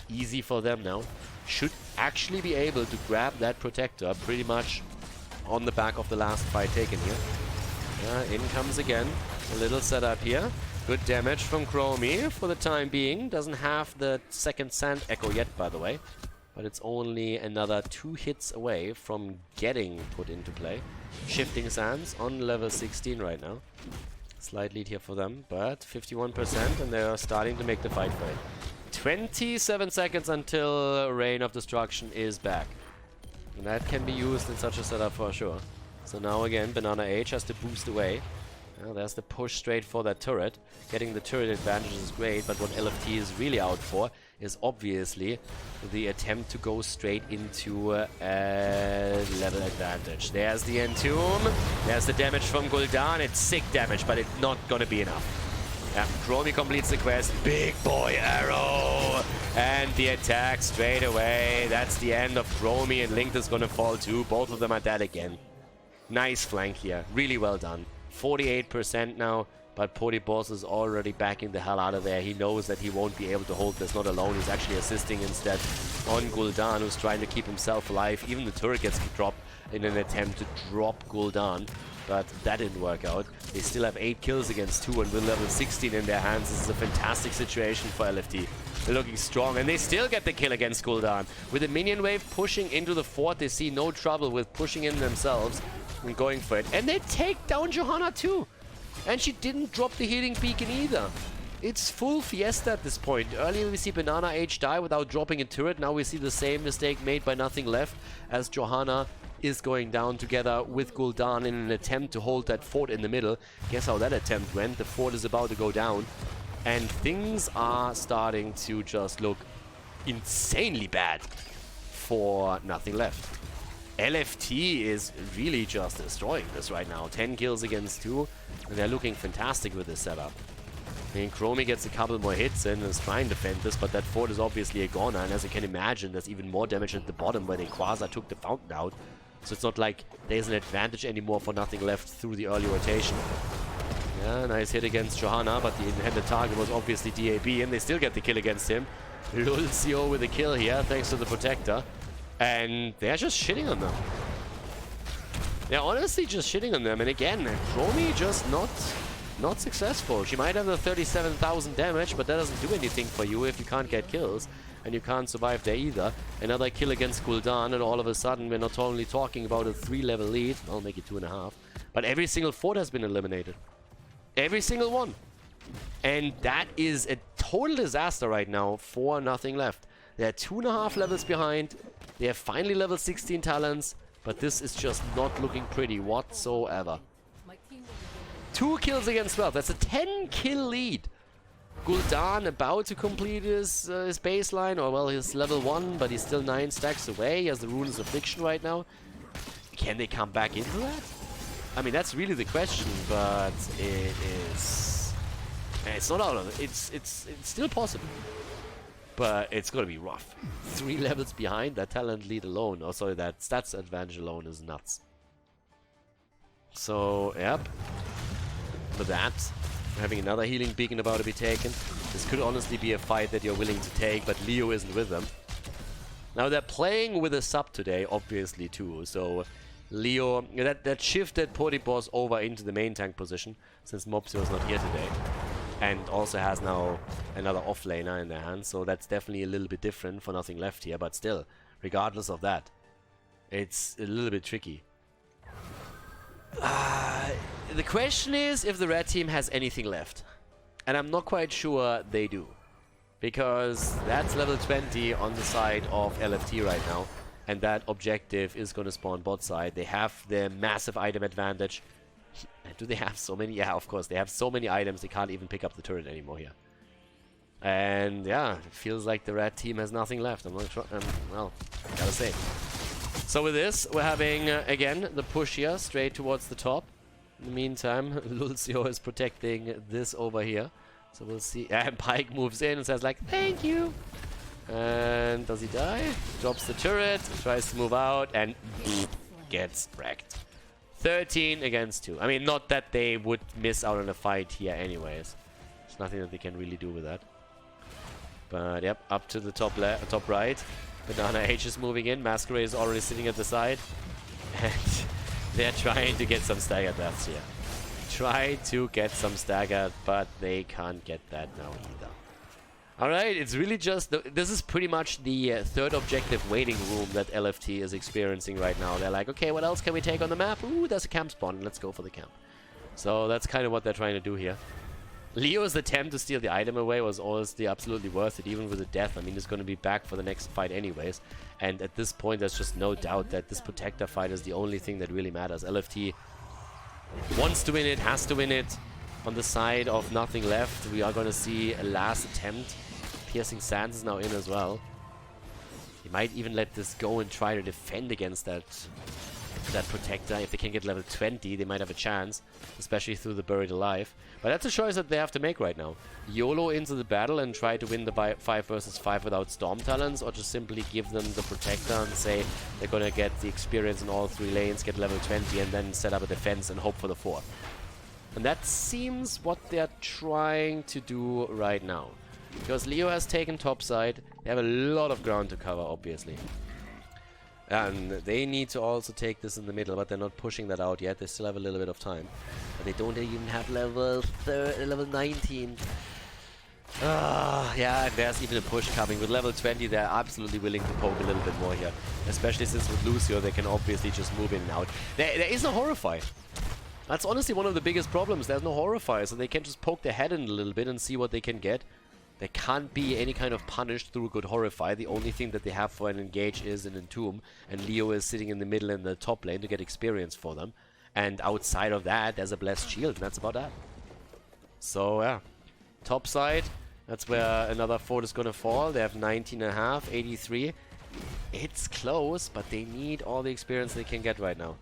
Speaker 1: Easy for them now. Should actually be able to grab that protector pretty much on the back of the last fight taken here. In comes again. A little setup here. Good damage from Chromie for the time being. Doesn't have the second Sand Echo yet, by the way. But it's only another 2 hits away from getting put into play. Shifting Sands on level 16 right now. Slight lead here for them, but 51%, and they're starting to make the fight for it. 27 seconds until Reign of Destruction is back. And that can be used in such a setup for sure. So now again, Banana H has to boost away. Well, there's the push straight for that turret. Getting the turret advantage is great, but what LFT is really out for is obviously the attempt to go straight into a level advantage. There's the Entomb. There's the damage from Gul'dan. It's sick damage, but it's not going to be enough. Yeah, Chromie completes the quest. Big boy arrow! And the attack straight away. That's the end of Chromie, and Link is going to fall too. Both of them are dead again. Nice flank here. Really well done. 48% now. But Polyboss is already backing the hell out of there. He knows that he won't be able to hold this, not alone. He's actually assisting instead on Gul'dan, who's trying to keep himself alive. Even the turret gets dropped in an attempt to drop Gul'dan. But that didn't work out. They still have 8 kills against 2, and with level 16 in their hands, this is a fantastic situation for LFT. looking strong. And they still get the kill against Khaldor. With the minion wave pushing into the fort, they see no trouble with pushing in themselves and going for it. And they take down Johanna too. And she didn't drop the healing beacon either. It's full fiesta at this point. Earlier we see Banana H die without dropping a turret. Now we see the same mistake made by Nothing Left as Johanna is going down together with Khaldor in an attempt to hold that fort in the middle. Guess how that attempt went. The fort is about to go down. And things are starting to just look insanely bad for Nothing Left. LFT is really just destroying this right now. 10 kills against 2. And they're looking fantastic with this setup. I mean, Chromie gets a couple more hits and is trying to defend this, but that fort is obviously a goner. And as you can imagine, there's even more damage at the bottom where the Quasar took the fountain out. So it's not like there's an advantage anymore for Nothing Left through the early rotation. Yeah, nice hit against Johanna, but the intended target was obviously DAB, and they still get the kill against him. Lulcio with a kill here, thanks to the Protector. And they're just shitting on them. They're honestly just shitting on them. And again, Chromie just not successful. She might have the 37,000 damage, but that doesn't do anything for you if you can't get kills. And you can't survive there either. Another kill against Khaldor, and all of a sudden we're not only talking about a 3-level lead. I'll make it 2.5. But every single fort has been eliminated. Every single one. And that is a total disaster right now for Nothing Left. They're 2.5 levels behind. They have finally level 16 talents. But this is just not looking pretty whatsoever. 2 kills against 12. That's a 10-kill lead. Khaldor about to complete his baseline, or well, his level 1, but he's still 9 stacks away. He has the Runes of Affliction right now. Can they come back into that? I mean, that's really the question, but it is... It's not out of it. It's still possible. But it's going to be rough. 3 levels behind, that talent lead alone, or sorry, that stats advantage alone is nuts. So, yep. With that, having another healing beacon about to be taken. This could honestly be a fight that you're willing to take, but Leo isn't with them. Now they're playing with a sub today, obviously too. So Leo, that shifted Potipos over into the main tank position, since Mopsio is not here today. And also has now another offlaner in their hands, so that's definitely a little bit different for Nothing Left here. But still, regardless of that, it's a little bit tricky. The question is if the red team has anything left. And I'm not quite sure they do. Because that's level 20 on the side of LFT right now. And that objective is going to spawn bot side. They have the massive item advantage. Do they have so many? Yeah, of course. They have so many items they can't even pick up the turret anymore here. And yeah, it feels like the red team has nothing left. I'm not sure. Well, gotta say. So with this, we're having, again, the push here, straight towards the top. In the meantime, Lulcio is protecting this over here. So we'll see. And Pike moves in and says, like, thank you. And does he die? Drops the turret, tries to move out, and gets wrecked. 13 against 2. I mean, not that they would miss out on a fight here anyways. There's nothing that they can really do with that. But, yep, up to the top right. Banana H is moving in. Masquerade is already sitting at the side. And they're trying to get some staggered deaths here. Try to get some staggered, but they can't get that now either. Alright, it's really just... this is pretty much the third objective waiting room that LFT is experiencing right now. They're like, okay, what else can we take on the map? Ooh, there's a camp spawn. Let's go for the camp. So that's kind of what they're trying to do here. Leo's attempt to steal the item away was honestly absolutely worth it, even with the death. I mean, he's going to be back for the next fight anyways. And at this point, there's just no doubt that this Protector fight is the only thing that really matters. LFT wants to win it, has to win it. On the side of Nothing Left, we are going to see a last attempt. Piercing Sands is now in as well. He might even let this go and try to defend against that Protector. If they can get level 20, they might have a chance, especially through the Buried Alive. But that's a choice that they have to make right now. YOLO into the battle and try to win the 5 versus 5 without Storm Talents, or just simply give them the Protector and say they're gonna get the experience in all 3 lanes, get level 20, and then set up a defense and hope for the 4th. And that seems what they're trying to do right now. Because Leo has taken topside, they have a lot of ground to cover, obviously. And they need to also take this in the middle, but they're not pushing that out yet. They still have a little bit of time. But they don't even have level 19. Yeah, and there's even a push coming. With level 20, they're absolutely willing to poke a little bit more here. Especially since with Lucio, they can obviously just move in and out. There is no Horrify. That's honestly one of the biggest problems. There's no Horrify, so they can just poke their head in a little bit and see what they can get. There can't be any kind of punish through good Horrify. The only thing that they have for an engage is an Entomb, and Leo is sitting in the middle in the top lane to get experience for them. And outside of that, there's a Blessed Shield, and that's about that. So, yeah. Top side, that's where another fort is going to fall. They have 19.5, 83. It's close, but they need all the experience they can get right now.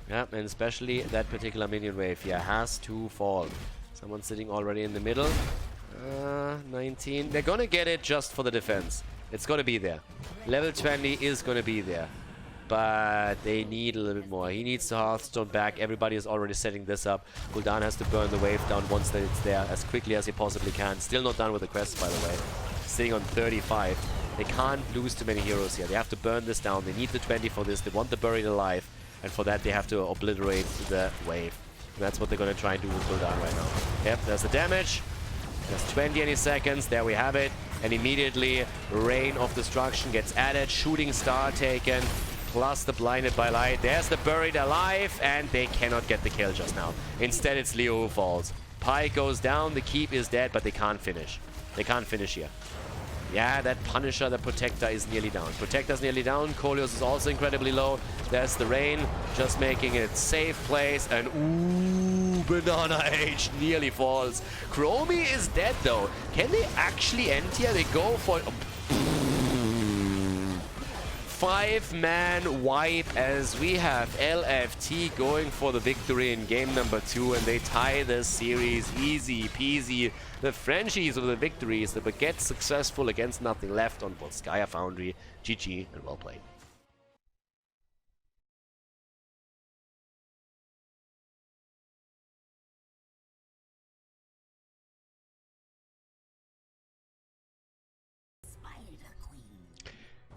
Speaker 1: Yeah, and especially that particular minion wave here has to fall. Someone's sitting already in the middle. 19. They're gonna get it just for the defense. It's gonna be there. Level 20 is gonna be there. But they need a little bit more. He needs the Hearthstone back. Everybody is already setting this up. Khaldor has to burn the wave down once that it's there as quickly as he possibly can. Still not done with the quest, by the way. Sitting on 35. They can't lose too many heroes here. They have to burn this down. They need the 20 for this. They want the buried alive. And for that, they have to obliterate the wave. And that's what they're going to try and do with Khaldor right now. Yep, there's the damage. There's 20 any seconds. There we have it. And immediately, Rain of Destruction gets added. Shooting Star taken. Plus the Blinded by Light. There's the Buried Alive. And they cannot get the kill just now. Instead, it's Leo who falls. Pyke goes down. The Keep is dead, but they can't finish. They can't finish here. Yeah, that Punisher, the Protector, is nearly down. Protector's nearly down. Kolios is also incredibly low. There's the Rain, just making it safe place. And ooh, Banana H nearly falls. Chromie is dead, though. Can they actually end here? They go for... 5-man wipe as we have LFT going for the victory in game number 2, and they tie this series easy peasy. The Frenchies of the victories that would get successful against nothing left on both Skya Foundry, GG, and well played.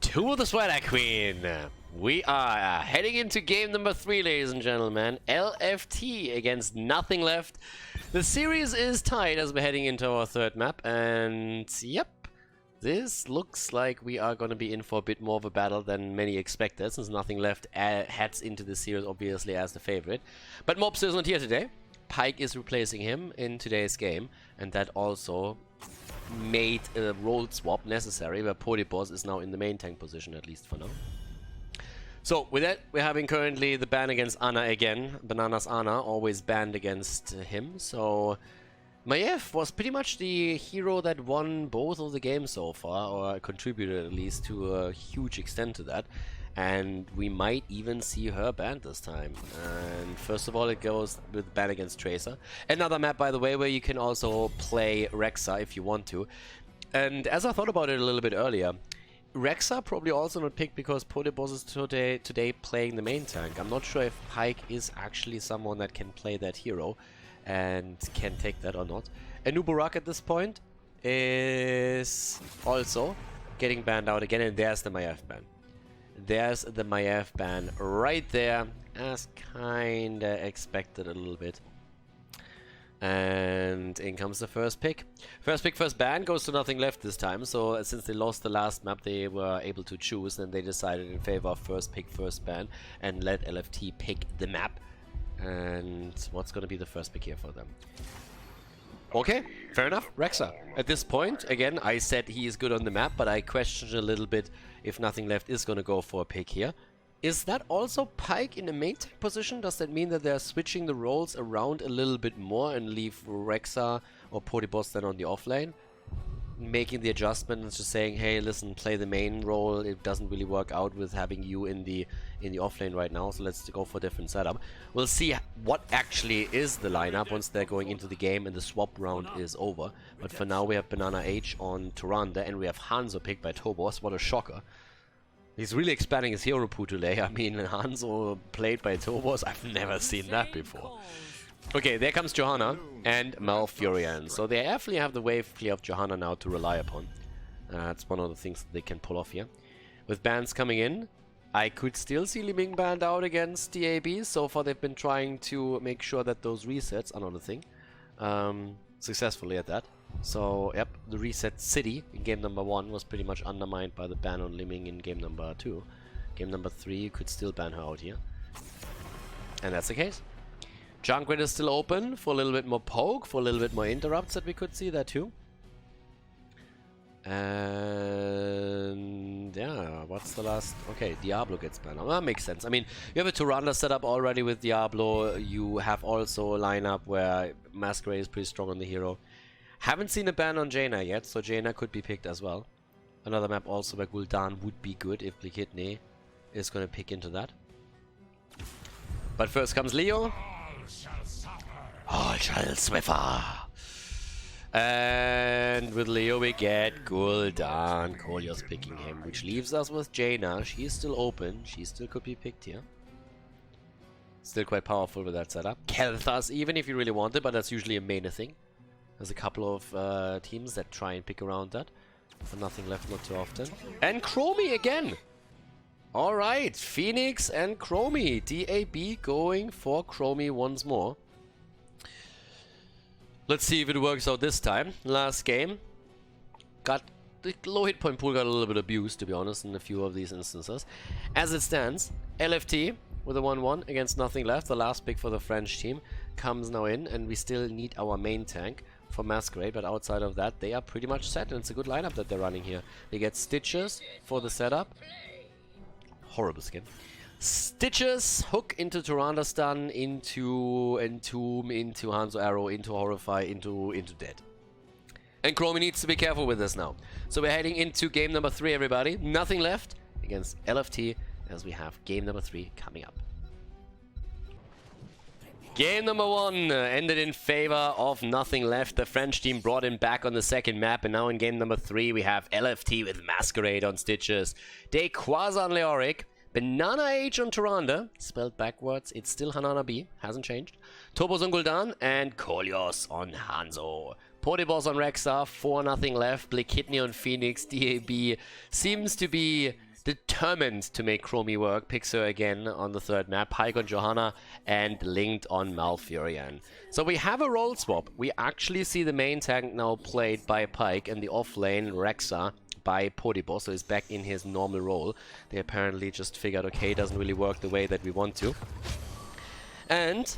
Speaker 1: To the Sweater Queen. We are heading into game number 3, ladies and gentlemen. LFT against nothing left. The series is tied as we're heading into our third map, and yep, this looks like we are going to be in for a bit more of a battle than many expected, since nothing left heads into the series obviously as the favorite. But Mobster is not here today. Pyke is replacing him in today's game, and that also made a role swap necessary, where Podibos is now in the main tank position, at least for now. So with that, we're having currently the ban against Ana again. Bananas Ana, always banned against him. So Maiev was pretty much the hero that won both of the games so far, or contributed at least to a huge extent to that. And we might even see her banned this time. And first of all, it goes with ban against Tracer. Another map, by the way, where you can also play Rexa if you want to. And as I thought about it a little bit earlier, Rexa probably also not picked because Podibos is today playing the main tank. I'm not sure if Pyke is actually someone that can play that hero and can take that or not. Anubarak at this point is also getting banned out again, and there's the Maiev ban. There's the Maiev ban right there, as kinda expected a little bit. And in comes the first pick. First pick, first ban goes to nothing left this time. So since they lost the last map, they were able to choose, and they decided in favor of first pick, first ban, and let LFT pick the map. And what's going to be the first pick here for them? Okay, fair enough. Rexa. At this point, again, I said he is good on the map, but I questioned a little bit if nothing left is going to go for a pick here. Is that also Pyke in the main tank position? Does that mean that they're switching the roles around a little bit more and leave Rexa or Podibos then on the offlane? Making the adjustment and just saying, hey, listen, play the main role. It doesn't really work out with having you in the offlane right now, so let's go for a different setup. We'll see what actually is the lineup once they're going into the game and the swap round is over. But for now, we have Banana H on Tyrande, and we have Hanzo picked by Tobos. What a shocker. He's really expanding his hero pool today. I mean, Hanzo played by Tobos. I've never seen that before. Okay, there comes Johanna and Malfurion. So they definitely have the wave clear of Johanna now to rely upon. That's one of the things that they can pull off here. With bans coming in, I could still see Li Ming banned out against the AB. So far, they've been trying to make sure that those resets, another thing, successfully at that. So, yep, the reset city in game number 1 was pretty much undermined by the ban on Liming in game number 2. Game number 3, you could still ban her out here. And that's the case. Junkrat is still open for a little bit more poke, for a little bit more interrupts that we could see there too. And yeah, what's the last? Okay, Diablo gets banned. Well, that makes sense. I mean, you have a Tyrande set up already with Diablo. You have also a lineup where Masquerade is pretty strong on the hero. Haven't seen a ban on Jaina yet, so Jaina could be picked as well. Another map also where Gul'dan would be good if Blighitne is going to pick into that. But first comes Leo. All shall suffer. And with Leo we get Gul'dan. Khaldor's picking him, which leaves us with Jaina. She's still open. She still could be picked here. Still quite powerful with that setup. Kel'Thas even if you really want it, but that's usually a main thing. There's a couple of teams that try and pick around that. But nothing left, not too often. And Chromie again! Alright, Phoenix and Chromie. DAB going for Chromie once more. Let's see if it works out this time. Last game. The low hit point pool got a little bit abused, to be honest, in a few of these instances. As it stands, LFT with a 1-1 against nothing left. The last pick for the French team comes now in, and we still need our main tank for Masquerade, but outside of that, they are pretty much set, and it's a good lineup that they're running here. They get Stitches for the setup. Horrible skin. Stitches, hook into Tyrande stun, into Entomb, into Hanzo Arrow, into Horrify, into Dead. And Chromie needs to be careful with this now. So we're heading into game number 3, everybody. Nothing left against LFT as we have game number 3 coming up. Game number 1 ended in favor of nothing left. The French team brought him back on the second map, and now in game number 3 we have LFT with Masquerade on Stitches, Dequaza on Leoric, Banana H on Tyrande, spelled backwards, it's still Hanana B, hasn't changed, Tobos on Gul'dan, and Kolios on Hanzo. Podibos on Rexa, 4-0 left, Blighitne on Phoenix, DAB seems to be determined to make Chromie work, picks her again on the third map, Pyke on Johanna, and linked on Malfurion. So we have a role swap. We actually see the main tank now played by Pyke and the off lane Rexa by Podibos, so he's back in his normal role. They apparently just figured, okay, it doesn't really work the way that we want to. And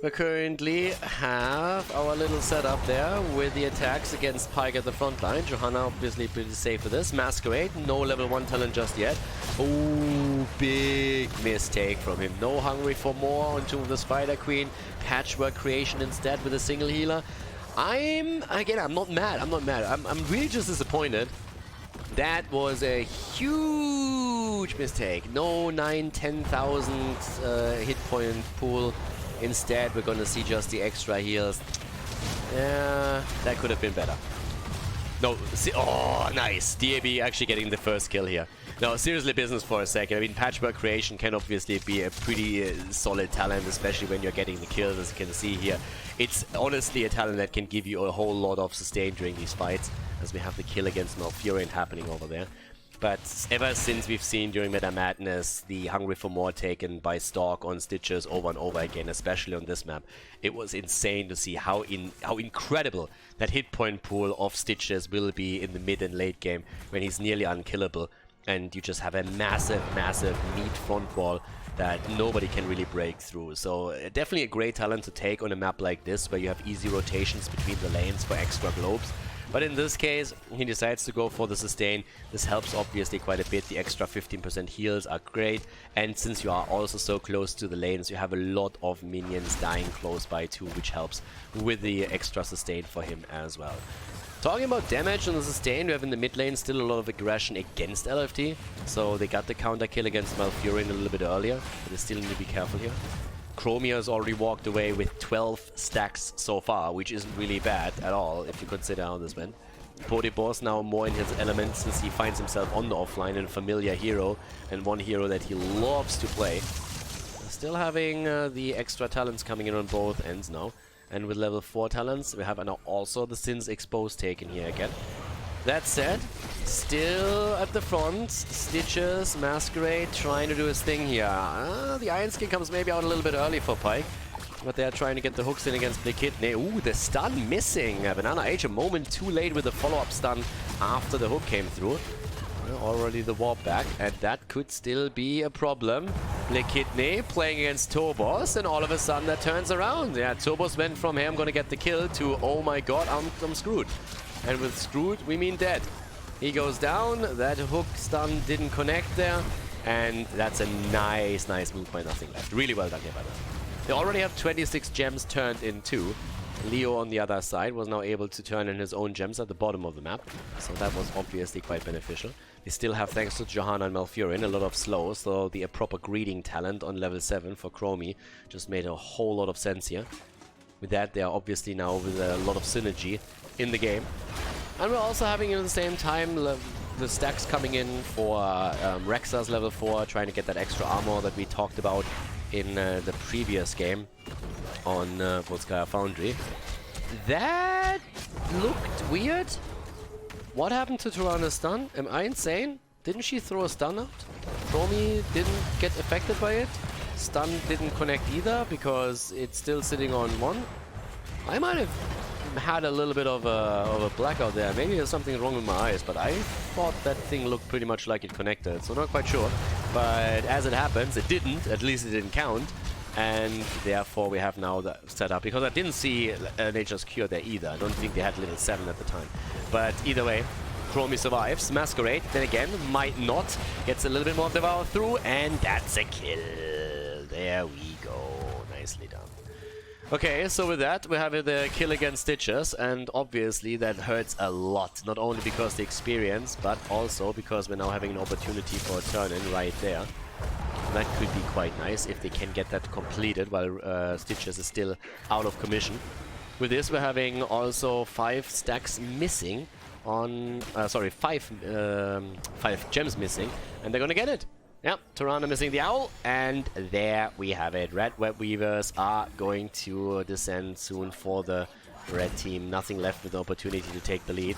Speaker 1: we currently have our little setup there with the attacks against Pyke at the front line. Johanna obviously pretty safe for this. Masquerade, no level 1 talent just yet. Oh, big mistake from him. No Hungry for More onto the Spider Queen. Patchwork creation instead with a single healer. I'm not mad. I'm really just disappointed. That was a huge mistake. No 9,000-10,000 hit point pool. Instead, we're going to see just the extra heals. Yeah, that could have been better. No, oh, nice. DAB actually getting the first kill here. No, seriously business for a second. I mean, Patchwork Creation can obviously be a pretty solid talent, especially when you're getting the kills, as you can see here. It's honestly a talent that can give you a whole lot of sustain during these fights, as we have the kill against Malfurion happening over there. But ever since we've seen during Meta Madness the Hungry for More taken by Stalk on Stitches over and over again, especially on this map, it was insane to see how incredible that hit point pool of Stitches will be in the mid and late game when he's nearly unkillable, and you just have a massive meat front wall that nobody can really break through. So definitely a great talent to take on a map like this, where you have easy rotations between the lanes for extra globes. But in this case, he decides to go for the sustain. This helps obviously quite a bit. The extra 15% heals are great. And since you are also so close to the lanes, you have a lot of minions dying close by too, which helps with the extra sustain for him as well. Talking about damage and the sustain, we have in the mid lane still a lot of aggression against LFT. So they got the counter kill against Malfurion a little bit earlier, but they still need to be careful here. Chromie has already walked away with 12 stacks so far, which isn't really bad at all if you consider how this went. Podibos now more in his element since he finds himself on the offline and a familiar hero, and one hero that he loves to play. Still having the extra talents coming in on both ends now. And with level 4 talents, we have now also the Sins Exposed taken here again. That said, still at the front, Stitches, Masquerade trying to do his thing here. The Iron Skin comes maybe out a little bit early for Pyke. But they are trying to get the hooks in against Blekidne. Ooh, the stun missing. Banana H a moment too late with the follow-up stun after the hook came through. Already the warp back, and that could still be a problem. Blekidne playing against Tobos, and all of a sudden that turns around. Yeah, Tobos went from, hey, I'm gonna get the kill, to, oh my god, I'm screwed. And with screwed, we mean dead. He goes down, that hook stun didn't connect there, and that's a nice move by Nothing Left. Really well done here by them. They already have 26 gems turned in 2. Leo on the other side was now able to turn in his own gems at the bottom of the map, so that was obviously quite beneficial. They still have, thanks to Johanna and Malfurion, a lot of slow, so the proper greeting talent on level 7 for Chromie just made a whole lot of sense here. With that, they are obviously now with a lot of synergy in the game. And we're also having at the same time the stacks coming in for Rexa's level 4, trying to get that extra armor that we talked about in the previous game on Volskaya Foundry. That looked weird. What happened to Tirana's stun? Am I insane? Didn't she throw a stun out? Chromie didn't get affected by it. Stun didn't connect either because it's still sitting on 1. I might have had a little bit of a blackout there. Maybe there's something wrong with my eyes, but I thought that thing looked pretty much like it connected, so not quite sure. But as it happens, it didn't. At least it didn't count. And therefore we have now the setup, because I didn't see Nature's Cure there either. I don't think they had level 7 at the time. But either way, Chromie survives. Masquerade, then again, might not. Gets a little bit more devour through, and that's a kill. There we go. Nicely done. Okay, so with that, we have the kill against Stitches, and obviously that hurts a lot. Not only because the experience, but also because we're now having an opportunity for a turn-in right there. That could be quite nice if they can get that completed while Stitches is still out of commission. With this, we're having also 5 stacks missing on... sorry, 5 gems missing, and they're gonna get it. Yep, Tirana missing the owl, and there we have it. Red Web Weavers are going to descend soon for the red team. Nothing left with the opportunity to take the lead.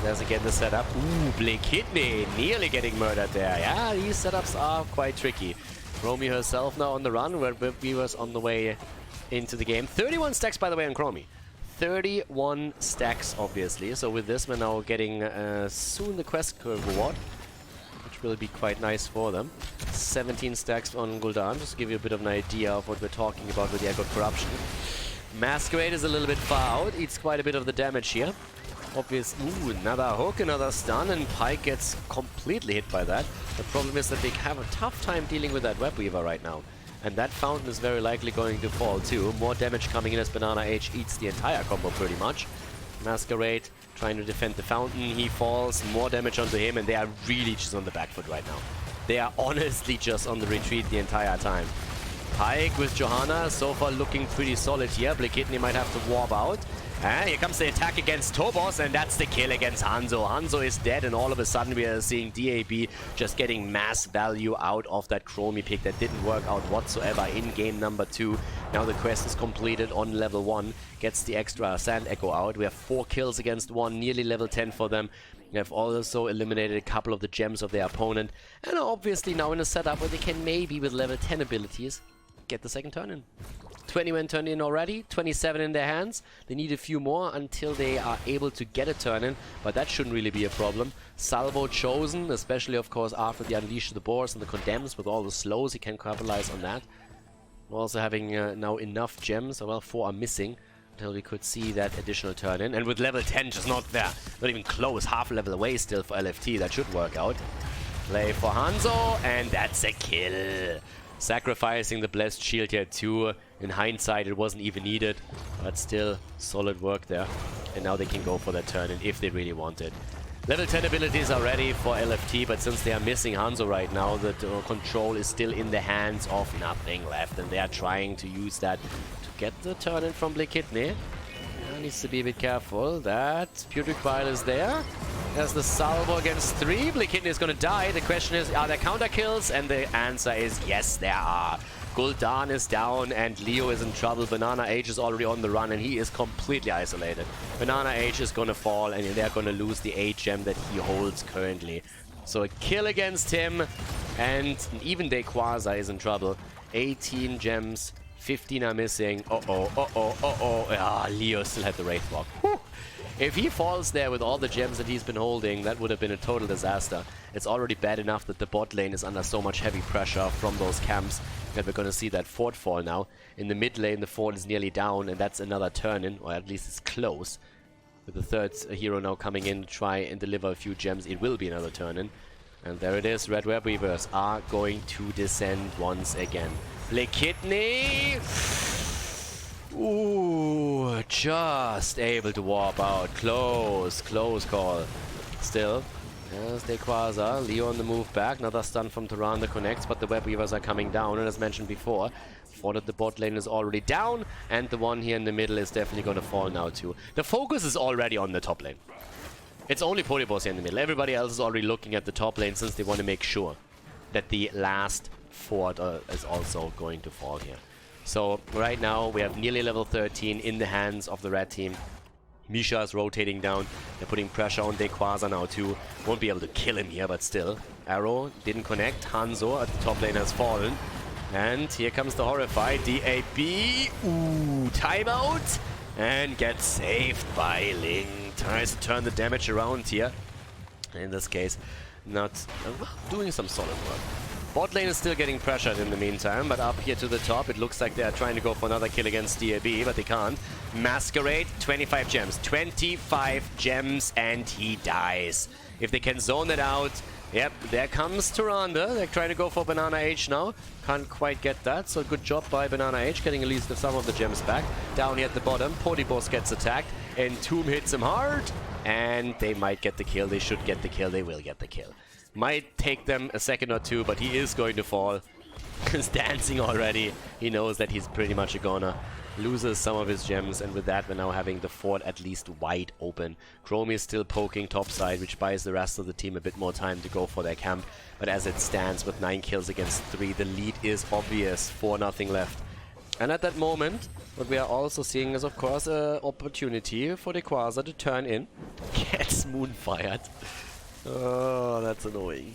Speaker 1: There's again the setup. Ooh, Blekidne nearly getting murdered there. Yeah, these setups are quite tricky. Chromie herself now on the run, Red Web Weavers on the way into the game. 31 stacks, by the way, on Chromie. 31 stacks, obviously. So with this, we're now getting soon the quest reward, which will be quite nice for them. 17 stacks on Gul'dan, just to give you a bit of an idea of what we're talking about with the Ergot Corruption. Masquerade is a little bit far out, eats quite a bit of the damage here. Obvious, ooh, another hook, another stun, and Pyke gets completely hit by that. The problem is that they have a tough time dealing with that Web Weaver right now. And that fountain is very likely going to fall too. More damage coming in as Banana H eats the entire combo pretty much. Masquerade trying to defend the fountain, he falls, more damage onto him, and they are really just on the back foot right now. They are honestly just on the retreat the entire time. Pyke with Johanna, so far looking pretty solid here. Blekidne might have to warp out. And here comes the attack against Tobos, and that's the kill against Hanzo. Hanzo is dead, and all of a sudden we are seeing DAB just getting mass value out of that Chromie pick that didn't work out whatsoever in game number 2. Now the quest is completed on level 1, gets the extra Sand Echo out. We have 4 kills against 1, nearly level 10 for them. They have also eliminated a couple of the gems of their opponent, and are obviously now in a setup where they can maybe, with level 10 abilities, get the second turn in. 20 men turned in already, 27 in their hands. They need a few more until they are able to get a turn in, but that shouldn't really be a problem. Salvo chosen, especially of course after the Unleash the Boars and the Condemns with all the slows, he can capitalize on that. We're also having now enough gems, well 4 are missing, until we could see that additional turn in. And with level 10 just not there, not even close, half a level away still for LFT, that should work out. Play for Hanzo, and that's a kill. Sacrificing the Blessed Shield here too. In hindsight, it wasn't even needed, but still solid work there. And now they can go for that turn in if they really want it. Level 10 abilities are ready for LFT, but since they are missing Hanzo right now, the control is still in the hands of Nothing Left, and they are trying to use that to get the turn in from Blekidne. Needs to be a bit careful. That Putrid Bile is there. There's the salvo against 3. Blekidne is going to die. The question is, are there counter kills? And the answer is yes, there are. Gul'dan is down and Leo is in trouble. Banana H is already on the run and he is completely isolated. Banana H is going to fall and they're going to lose the 8 gem that he holds currently. So a kill against him, and even Quasar is in trouble. 18 gems 15 are missing. Ah, Leo still had the Wraith Walk. Whew. If he falls there with all the gems that he's been holding, that would have been a total disaster. It's already bad enough that the bot lane is under so much heavy pressure from those camps that we're going to see that fort fall now. In the mid lane, the fort is nearly down, and that's another turn-in, or at least it's close. With the third hero now coming in to try and deliver a few gems, it will be another turn-in. And there it is, Red Web Weavers are going to descend once again. Kidney! Ooh, just able to warp out. Close call. Still, there's Dequaza. Leo on the move back. Another stun from Tyrande connects, but the Web Weavers are coming down. And as mentioned before, Fort at the bot lane is already down, and the one here in the middle is definitely going to fall now too. The focus is already on the top lane. It's only Polyboss here in the middle. Everybody else is already looking at the top lane since they want to make sure that the last fort is also going to fall here. So right now we have nearly level 13 in the hands of the red team. Misha is rotating down. They're putting pressure on Dequaza now too. Won't be able to kill him here, but still. Arrow didn't connect. Hanzo at the top lane has fallen. And here comes the Horrified. DAB. Ooh, timeout. And gets saved by Ling. Tries to turn the damage around here. In this case, not doing some solid work. Bot lane is still getting pressured in the meantime, but up here to the top, it looks like they're trying to go for another kill against DAB, but they can't. Masquerade, 25 gems. 25 gems, and he dies. If they can zone it out, yep, there comes Tyrande. They're trying to go for Banana H now. Can't quite get that, so good job by Banana H, getting at least some of the gems back. Down here at the bottom, Polyboss gets attacked, and Tomb hits him hard, and they might get the kill. They should get the kill. They will get the kill. Might take them a second or two, but he is going to fall. He's dancing already. He knows that he's pretty much a goner. Loses some of his gems, and with that we're now having the fort at least wide open. Chromie is still poking topside, which buys the rest of the team a bit more time to go for their camp. But as it stands with 9 kills against 3, the lead is obvious. 4-0 left. And at that moment, what we are also seeing is, of course, an opportunity for Dequaza to turn in. Gets moonfired. Oh, that's annoying.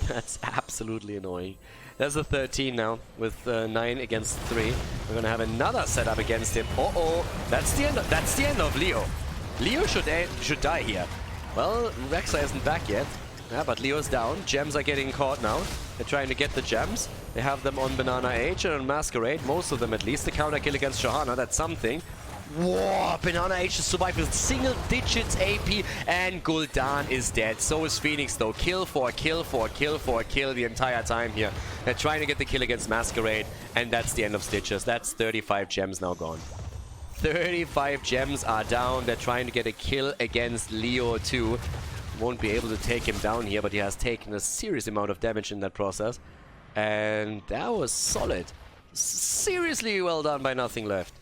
Speaker 1: That's absolutely annoying. There's a 13 now with 9 against 3. We're gonna have another setup against him. That's the end of Leo. Leo should die here. Well, Rexa isn't back yet. Yeah, but Leo's down. Gems are getting caught now. They're trying to get the gems. They have them on Banana H and on Masquerade, most of them at least. The counter kill against Johanna, that's something. Whoa, Banana H has survived with single digits AP, and Gul'dan is dead. So is Phoenix though. Kill for kill the entire time here. They're trying to get the kill against Masquerade, and that's the end of Stitches. That's 35 gems now gone. 35 gems are down. They're trying to get a kill against Leo too. Won't be able to take him down here, but he has taken a serious amount of damage in that process. And that was solid. Seriously well done by Nothing Left.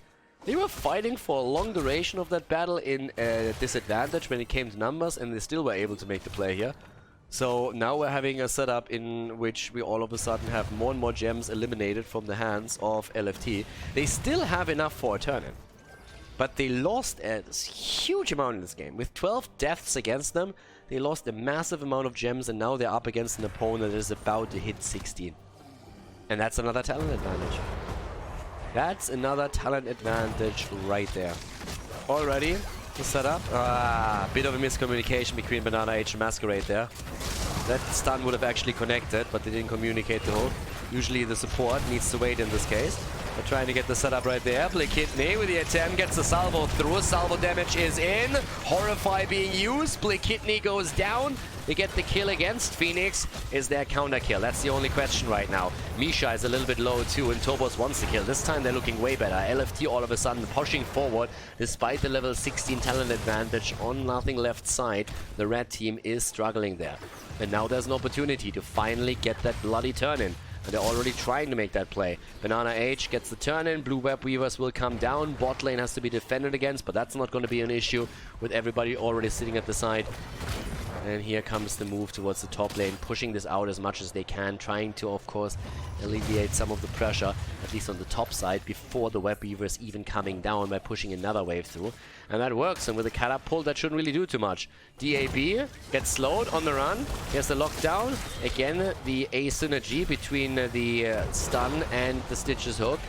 Speaker 1: They were fighting for a long duration of that battle in a disadvantage when it came to numbers, and they still were able to make the play here. So now we're having a setup in which we all of a sudden have more and more gems eliminated from the hands of LFT. They still have enough for a turn-in, but they lost a huge amount in this game. With 12 deaths against them, they lost a massive amount of gems, and now they're up against an opponent that is about to hit 16. And that's another talent advantage. That's another talent advantage right there. Already, the setup. Bit of a miscommunication between Banana H and Masquerade there. That stun would have actually connected, but they didn't communicate the hook. Usually the support needs to wait in this case. They're trying to get the setup right there. Kidney with the attempt, gets the salvo through. Salvo damage is in. Horrify being used. Kidney goes down. They get the kill against Phoenix. Is there counter kill? That's the only question right now. Misha is a little bit low too, and Tobos wants the kill. This time they're looking way better. LFT all of a sudden pushing forward despite the level 16 talent advantage on Nothing Left side. The red team is struggling there. And now there's an opportunity to finally get that bloody turn-in. And they're already trying to make that play. Banana H gets the turn-in. Blue Web Weavers will come down. Bot lane has to be defended against, but that's not going to be an issue with everybody already sitting at the side. And here comes the move towards the top lane, pushing this out as much as they can, trying to, of course, alleviate some of the pressure, at least on the top side, before the Web Weavers even coming down by pushing another wave through. And that works, and with a catapult, that shouldn't really do too much. DAB gets slowed on the run. Here's the lockdown. Again, the asymmetry between the stun and the Stitches hook.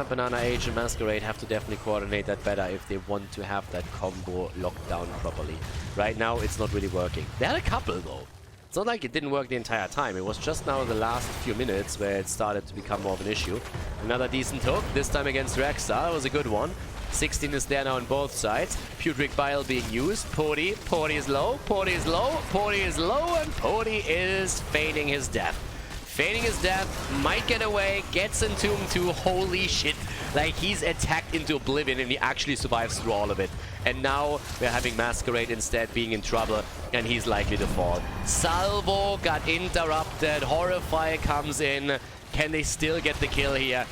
Speaker 1: Banana Age and Masquerade have to definitely coordinate that better if they want to have that combo locked down properly. Right now, it's not really working. They had a couple, though. It's not like it didn't work the entire time. It was just now the last few minutes where it started to become more of an issue. Another decent hook, this time against Rexa. That was a good one. 16 is there now on both sides. Putrid Bile being used. Pody is low, Pody is low, Pody is low, and Pody is feigning his death. Feigning his death, might get away, gets Entomb too. Holy shit. Like, he's attacked into oblivion and he actually survives through all of it. And now we're having Masquerade instead being in trouble and he's likely to fall. Salvo got interrupted. Horrify comes in. Can they still get the kill here?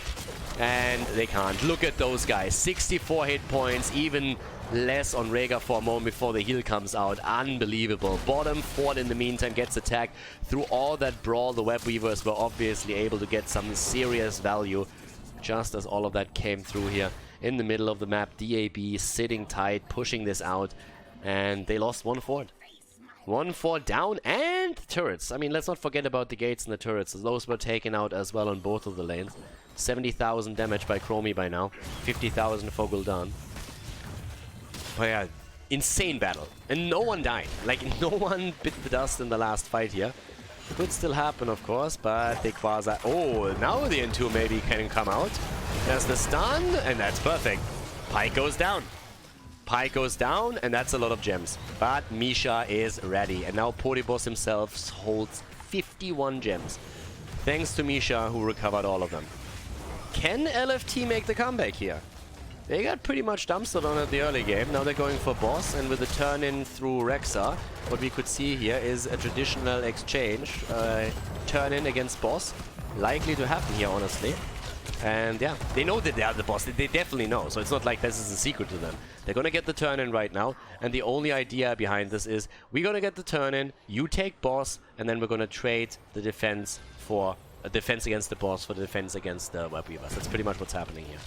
Speaker 1: And they can't. Look at those guys. 64 hit points, even less on Rhaegar for a moment before the heal comes out. Unbelievable. Bottom Fort in the meantime gets attacked. Through all that brawl, the Web Weavers were obviously able to get some serious value just as all of that came through here. In the middle of the map, DAB sitting tight, pushing this out, and they lost one fort. One fort down, and turrets. I mean, let's not forget about the gates and the turrets. Those were taken out as well on both of the lanes. 70,000 damage by Chromie by now. 50,000 for Gul'dan. But yeah, insane battle. And no one died. Like, no one bit the dust in the last fight here. Could still happen, of course, but they quasi... Oh, now the N2 maybe can come out. There's the stun, and that's perfect. Pike goes down. Pike goes down, and that's a lot of gems. But Misha is ready. And now Podibos himself holds 51 gems. Thanks to Misha, who recovered all of them. Can LFT make the comeback here? They got pretty much dumpstered on at the early game. Now they're going for boss, and with a turn-in through Rexa, what we could see here is a traditional exchange. Turn-in against boss. Likely to happen here, honestly. And yeah, they know that they are the boss. They definitely know, so it's not like this is a secret to them. They're gonna get the turn-in right now, and the only idea behind this is we're gonna get the turn-in, you take boss, and then we're gonna trade the defense for a defense against the boss for the defense against the Web Weavers. That's pretty much what's happening here.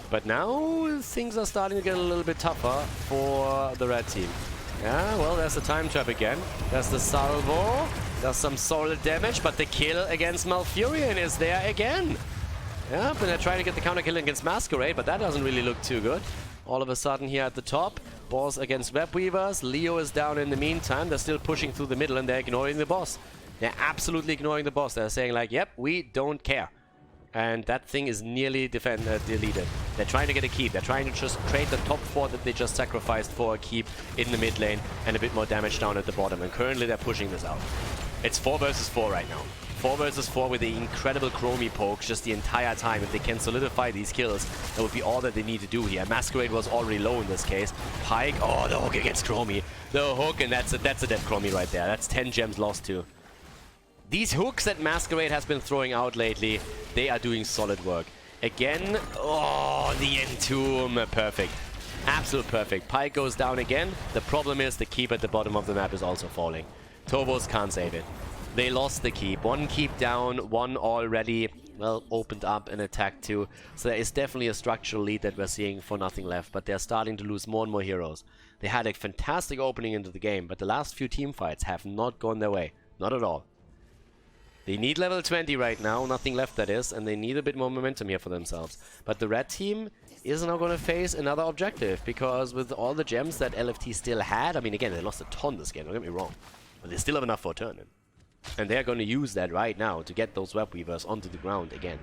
Speaker 1: But now things are starting to get a little bit tougher for the red team. Yeah, well, there's the time trap again. There's the salvo. There's some solid damage, but the kill against Malfurion is there again. Yeah, but they're trying to get the counter kill against Masquerade, but that doesn't really look too good. All of a sudden here at the top, boss against Web Weavers. Leo is down in the meantime. They're still pushing through the middle and they're ignoring the boss. They're absolutely ignoring the boss. They're saying like, yep, we don't care. And that thing is nearly deleted. They're trying to get a keep. They're trying to just trade the top fort that they just sacrificed for a keep in the mid lane and a bit more damage down at the bottom. And currently they're pushing this out. It's 4 versus 4 right now. 4 versus 4 with the incredible Chromie pokes just the entire time. If they can solidify these kills, that would be all that they need to do here. Masquerade was already low in this case. Pike, oh, the hook against Chromie. The hook, and that's a dead Chromie right there. That's 10 gems lost too. These hooks that Masquerade has been throwing out lately, they are doing solid work. Again, oh, the Entomb, perfect. Absolute perfect. Pike goes down again. The problem is the keep at the bottom of the map is also falling. Tobos can't save it. They lost the keep. One keep down, one already, well, opened up and attacked too. So there is definitely a structural lead that we're seeing for nothing left, but they're starting to lose more and more heroes. They had a fantastic opening into the game, but the last few team fights have not gone their way. Not at all. They need level 20 right now, nothing left that is, and they need a bit more momentum here for themselves. But the red team is now going to face another objective, because with all the gems that LFT still had, I mean, again, they lost a ton this game, don't get me wrong, but they still have enough for a turn-in. And they're going to use that right now to get those Web Weavers onto the ground again.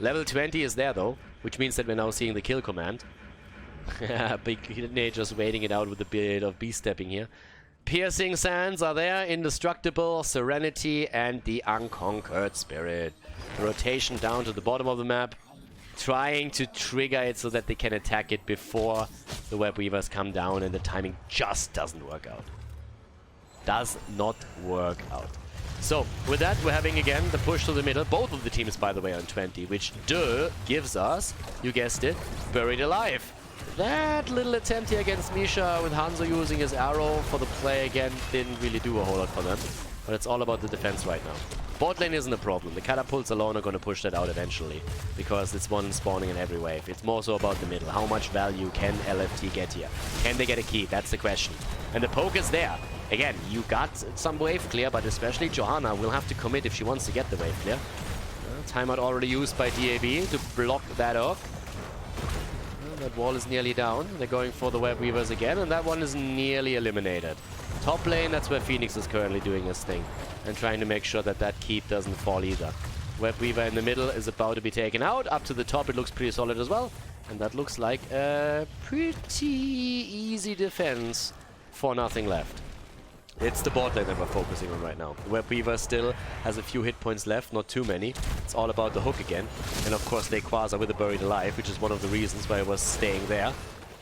Speaker 1: Level 20 is there though, which means that we're now seeing the kill command. Big Hidden just waiting it out with a bit of beast-stepping here. Piercing Sands are there, Indestructible, Serenity, and the Unconquered Spirit. The rotation down to the bottom of the map, trying to trigger it so that they can attack it before the Web Weavers come down, and the timing just doesn't work out. Does not work out. So, with that, we're having again the push to the middle. Both of the teams, by the way, on 20, which gives us, you guessed it, Buried Alive. That little attempt here against Misha with Hanzo using his arrow for the play again didn't really do a whole lot for them. But it's all about the defense right now. Bot lane isn't a problem. The catapults alone are going to push that out eventually, because it's one spawning in every wave. It's more so about the middle. How much value can LFT get here? Can they get a key? That's the question. And the poke is there. Again, you got some wave clear, but especially Johanna will have to commit if she wants to get the wave clear. Timeout already used by DAB to block that hook. Well, that wall is nearly down. They're going for the Web Weavers again, and that one is nearly eliminated. Top lane, that's where Phoenix is currently doing his thing, and trying to make sure that that keep doesn't fall either. Web Weaver in the middle is about to be taken out. Up to the top, it looks pretty solid as well. And that looks like a pretty easy defense for nothing left. It's the bot lane that we're focusing on right now. Web Weaver still has a few hit points left, not too many. It's all about the hook again. And of course, Quasar with a Buried Alive, which is one of the reasons why I was staying there.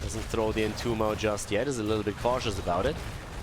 Speaker 1: Doesn't throw the Entomb out just yet, is a little bit cautious about it.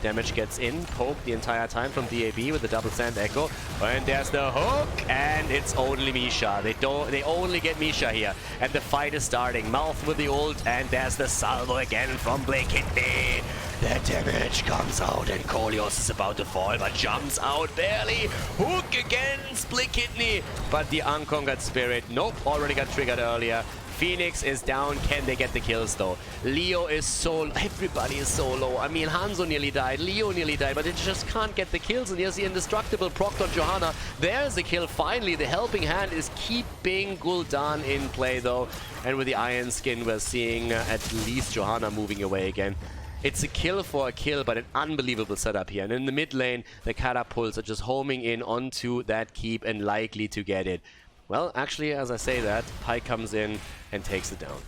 Speaker 1: Damage gets in, poked the entire time from DAB with the double sand echo. And there's the hook, and it's only Misha. They only get Misha here. And the fight is starting. Mouth with the ult, and there's the salvo again from Blake Kidney. The damage comes out, and Kolios is about to fall, but jumps out barely. Hook against Blake Kidney. But the Unconquered Spirit, nope, already got triggered earlier. Phoenix is down. Can they get the kills though? Leo is so... Everybody is so low. I mean, Hanzo nearly died, Leo nearly died, but they just can't get the kills. And here's the indestructible proc on Johanna. There's the kill. Finally, the helping hand is keeping Gul'dan in play though. And with the Iron Skin, we're seeing at least Johanna moving away again. It's a kill for a kill, but an unbelievable setup here. And in the mid lane, the catapults are just homing in onto that keep and likely to get it. Well, actually, as I say that, Pyke comes in and takes it down.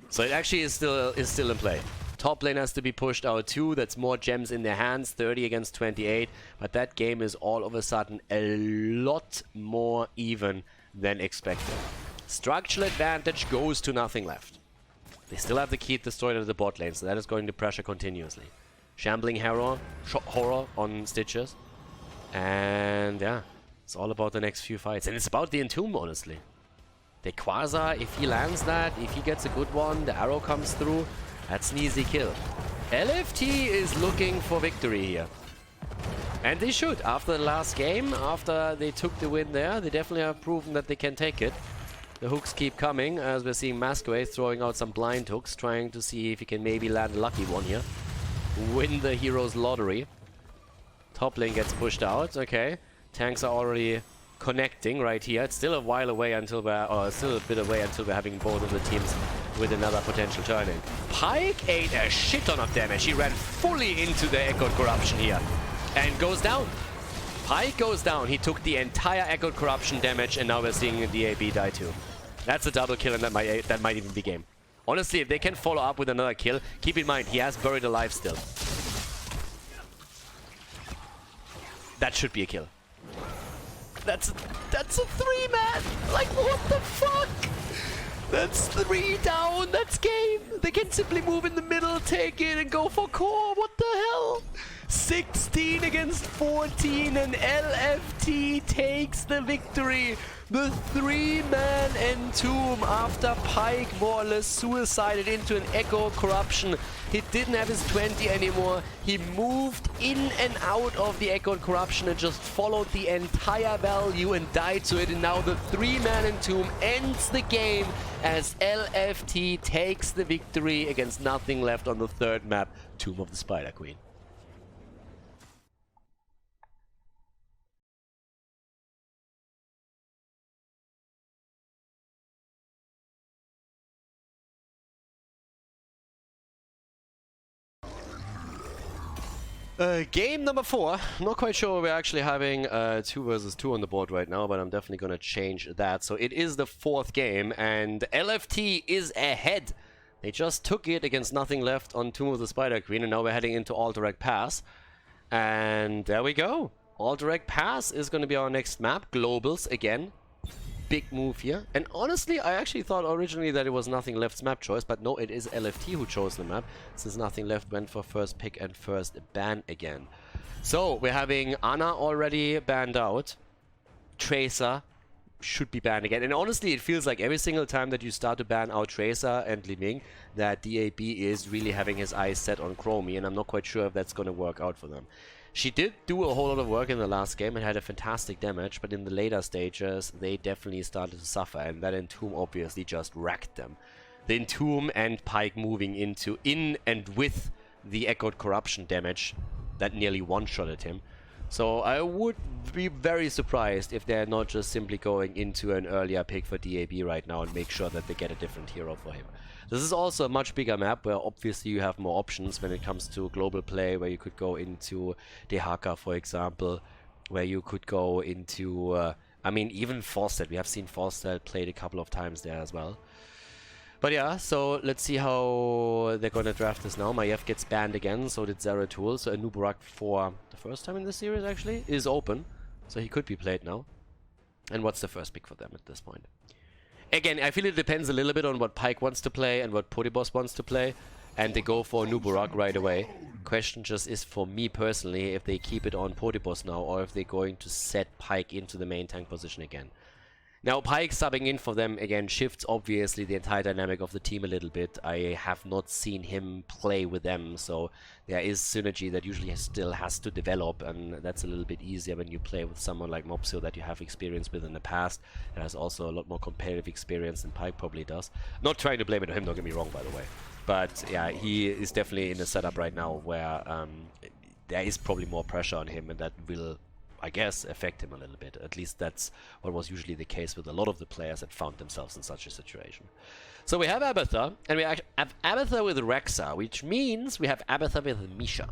Speaker 1: So it actually is still in play. Top lane has to be pushed out too. That's more gems in their hands, 30 against 28. But that game is all of a sudden a lot more even than expected. Structural advantage goes to nothing left. They still have the keep destroyed at the bot lane, so that is going to pressure continuously. Shambling horror on Stitches. And yeah. It's all about the next few fights. And it's about the Entomb, honestly. The Quasar, if he lands that, if he gets a good one, the arrow comes through, that's an easy kill. LFT is looking for victory here. And they should. After the last game, after they took the win there, they definitely have proven that they can take it. The hooks keep coming, as we're seeing Masquerade throwing out some blind hooks, trying to see if he can maybe land a lucky one here. Win the Heroes Lottery. Top lane gets pushed out, okay. Tanks are already connecting right here. It's still a while away until still a bit away until we're having both of the teams with another potential turn-in. Pyke ate a shit ton of damage. He ran fully into the Echoed Corruption here and goes down. Pyke goes down. He took the entire Echoed Corruption damage, and now we're seeing DAB die too. That's a double kill, and that might even be game. Honestly, if they can follow up with another kill, keep in mind he has Buried Alive still. That should be a kill. That's a 3-man! Like, what the fuck? That's 3 down, that's game! They can simply move in the middle, take it, and go for core, what the hell? 16 against 14, and LFT takes the victory! The 3-man Entomb after Pyke more or less suicided into an Echo Corruption. He didn't have his 20 anymore. He moved in and out of the Echoed Corruption and just followed the entire value and died to it. And now the 3-man Entomb ends the game as LFT takes the victory against nothing left on the third map, Tomb of the Spider Queen. Game number 4. Not quite sure we're actually having 2 versus 2 on the board right now, but I'm definitely going to change that. So it is the 4th game, and LFT is ahead. They just took it against nothing left on Tomb of the Spider Queen, and now we're heading into Alterac Pass. And there we go. Alterac Pass is going to be our next map. Globals again. Big move here. And honestly, I actually thought originally that it was Nothing Left's map choice, but no, it is LFT who chose the map, since Nothing Left went for first pick and first ban again. So, we're having Ana already banned out. Tracer should be banned again. And honestly, it feels like every single time that you start to ban out Tracer and Li Ming, that DAB is really having his eyes set on Chromie, and I'm not quite sure if that's going to work out for them. She did do a whole lot of work in the last game and had a fantastic damage, but in the later stages, they definitely started to suffer, and that Entomb obviously just wrecked them. The Entomb and Pyke moving in and with the Echoed Corruption damage that nearly one-shotted him So I would be very surprised if they're not just simply going into an earlier pick for DAB right now and make sure that they get a different hero for him. This is also a much bigger map where obviously you have more options when it comes to global play, where you could go into Dehaka, for example, where you could go into, I mean, even Forsted. We have seen Forsted played a couple of times there as well. But yeah, so let's see how they're gonna draft this now. Maiev gets banned again, so did Zeratul. So Anubarak, for the first time in this series actually, is open. So he could be played now. And what's the first pick for them at this point? Again, I feel it depends a little bit on what Pyke wants to play and what Potibos wants to play. And they go for Anubarak right away. Question just is, for me personally, if they keep it on Potibos now, or if they're going to set Pyke into the main tank position again. Now, Pyke subbing in for them again shifts obviously the entire dynamic of the team a little bit. I have not seen him play with them, so there is synergy that usually still has to develop, and that's a little bit easier when you play with someone like Mopsio that you have experience with in the past, and has also a lot more competitive experience than Pyke probably does. Not trying to blame it on him, don't get me wrong, by the way. But yeah, he is definitely in a setup right now where there is probably more pressure on him, and that will, I guess, affect him a little bit. At least that's what was usually the case with a lot of the players that found themselves in such a situation. So we have Abathur, and we have Abathur with Rexa, which means we have Abathur with Misha.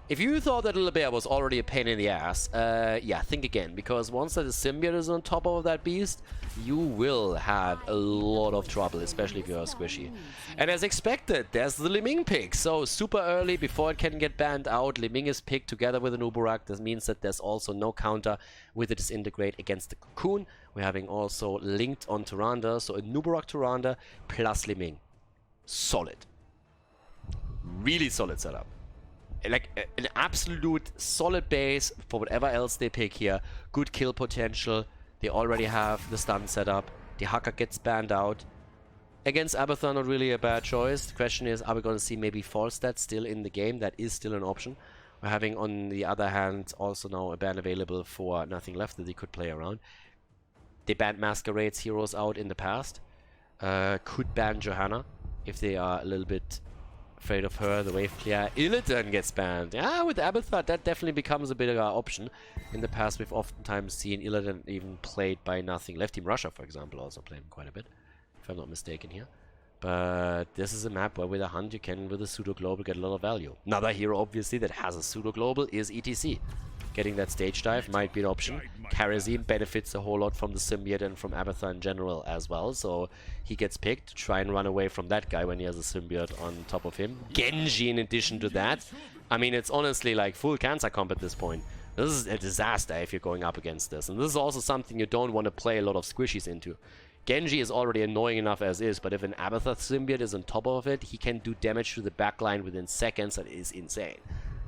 Speaker 1: If you thought that Little Bear was already a pain in the ass, yeah, think again, because once that symbiote is on top of that beast, you will have a lot of trouble, especially if you're squishy. And as expected, there's the Liming pick. So super early, before it can get banned out, Liming is picked together with an Uburak. This means that there's also no counter with the Disintegrate against the Cocoon. We're having also linked on Tyrande, so a Nubarak Tyrande plus Liming. Solid. Really solid setup. Like an absolute solid base for whatever else they pick here. Good kill potential. They already have the stun set up. The Hacker gets banned out. Against Abathur, not really a bad choice. The question is, are we going to see maybe Falstad still in the game? That is still an option. We're having, on the other hand, also now a ban available for Nothing Left that they could play around. They banned Masquerade's heroes out in the past. Could ban Johanna if they are a little bit afraid of her, the wave clear. Illidan gets banned. Yeah, with Abathur, that definitely becomes a bigger option. In the past, we've oftentimes seen Illidan even played by Nothing Left. Team Russia, for example, also played him quite a bit, if I'm not mistaken here. But this is a map where with a hunt you can, with a pseudo-global, get a lot of value. Another hero, obviously, that has a pseudo-global is ETC. Getting that stage dive might be an option. Karazim benefits a whole lot from the symbiote and from Abathur in general as well, so he gets picked to try and run away from that guy when he has a symbiote on top of him. Genji in addition to that. I mean, it's honestly like full cancer comp at this point. This is a disaster if you're going up against this, and this is also something you don't want to play a lot of squishies into. Genji is already annoying enough as is, but if an Abathur symbiote is on top of it, he can do damage to the backline within seconds. That is insane.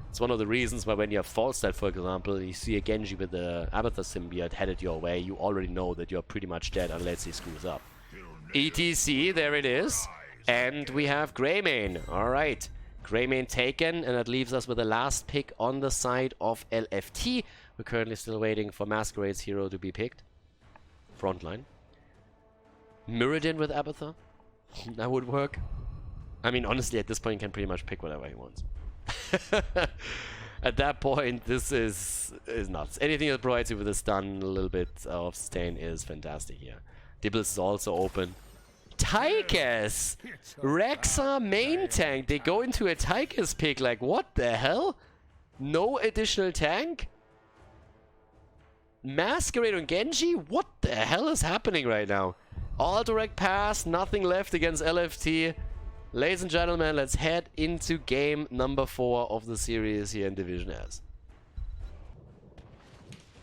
Speaker 1: It's one of the reasons why when you have Falstad, for example, you see a Genji with the Abathur symbiote headed your way, you already know that you're pretty much dead unless he screws up. ETC, there it is. And we have Greymane. Alright. Greymane taken, and that leaves us with the last pick on the side of LFT. We're currently still waiting for Masquerade's hero to be picked. Frontline. Mirrodin with Abathur. That would work. I mean, honestly, at this point, he can pretty much pick whatever he wants. At that point, this is nuts. Anything that provides you with a stun, a little bit of sustain is fantastic here. Dibbles is also open. Tychus! Rexa main tank. They go into a Tychus pick. Like, what the hell? No additional tank? Masquerade and Genji? What the hell is happening right now? All direct pass, nothing left against LFT. Ladies and gentlemen, let's head into game number 4 of the series here in Division S.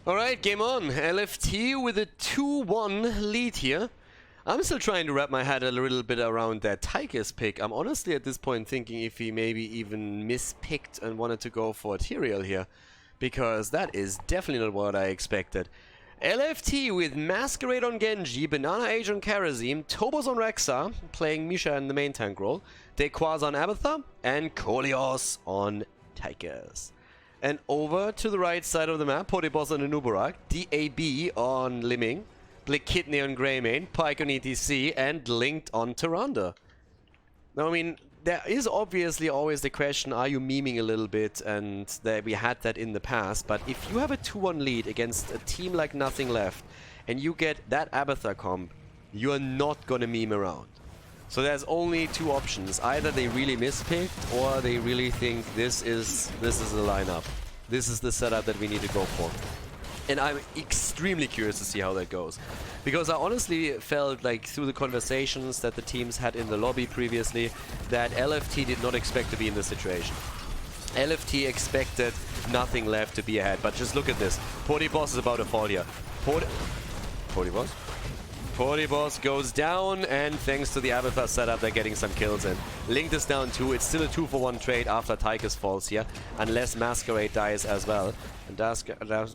Speaker 1: Alright, game on. LFT with a 2-1 lead here. I'm still trying to wrap my head a little bit around that Tychus pick. I'm honestly at this point thinking if he maybe even mispicked and wanted to go for Tyrael here, because that is definitely not what I expected. LFT with Masquerade on Genji, Banana Age on Karazim, Tobos on Rexa, playing Misha in the main tank role, Dequaz on Abathur, and Kolios on Tychus. And over to the right side of the map, Potibos on Anubarak, DAB on Liming, Blick Kidney on Greymane, Pyke on ETC, and Linked on Tyrande. Now, I mean, there is obviously always the question, are you memeing a little bit? And that we had that in the past. But if you have a 2-1 lead against a team like Nothing Left, and you get that Abathur comp, you are not gonna meme around. So there's only two options. Either they really mispicked, or they really think this is the lineup. This is the setup that we need to go for. And I'm extremely curious to see how that goes. Because I honestly felt like through the conversations that the teams had in the lobby previously, that LFT did not expect to be in this situation. LFT expected Nothing Left to be ahead. But just look at this. Boss is about to fall here. Boss goes down, and thanks to the Abathur setup, they're getting some kills in. Linked is down too. It's still a 2-for-1 trade after Tychus falls here, unless Masquerade dies as well. And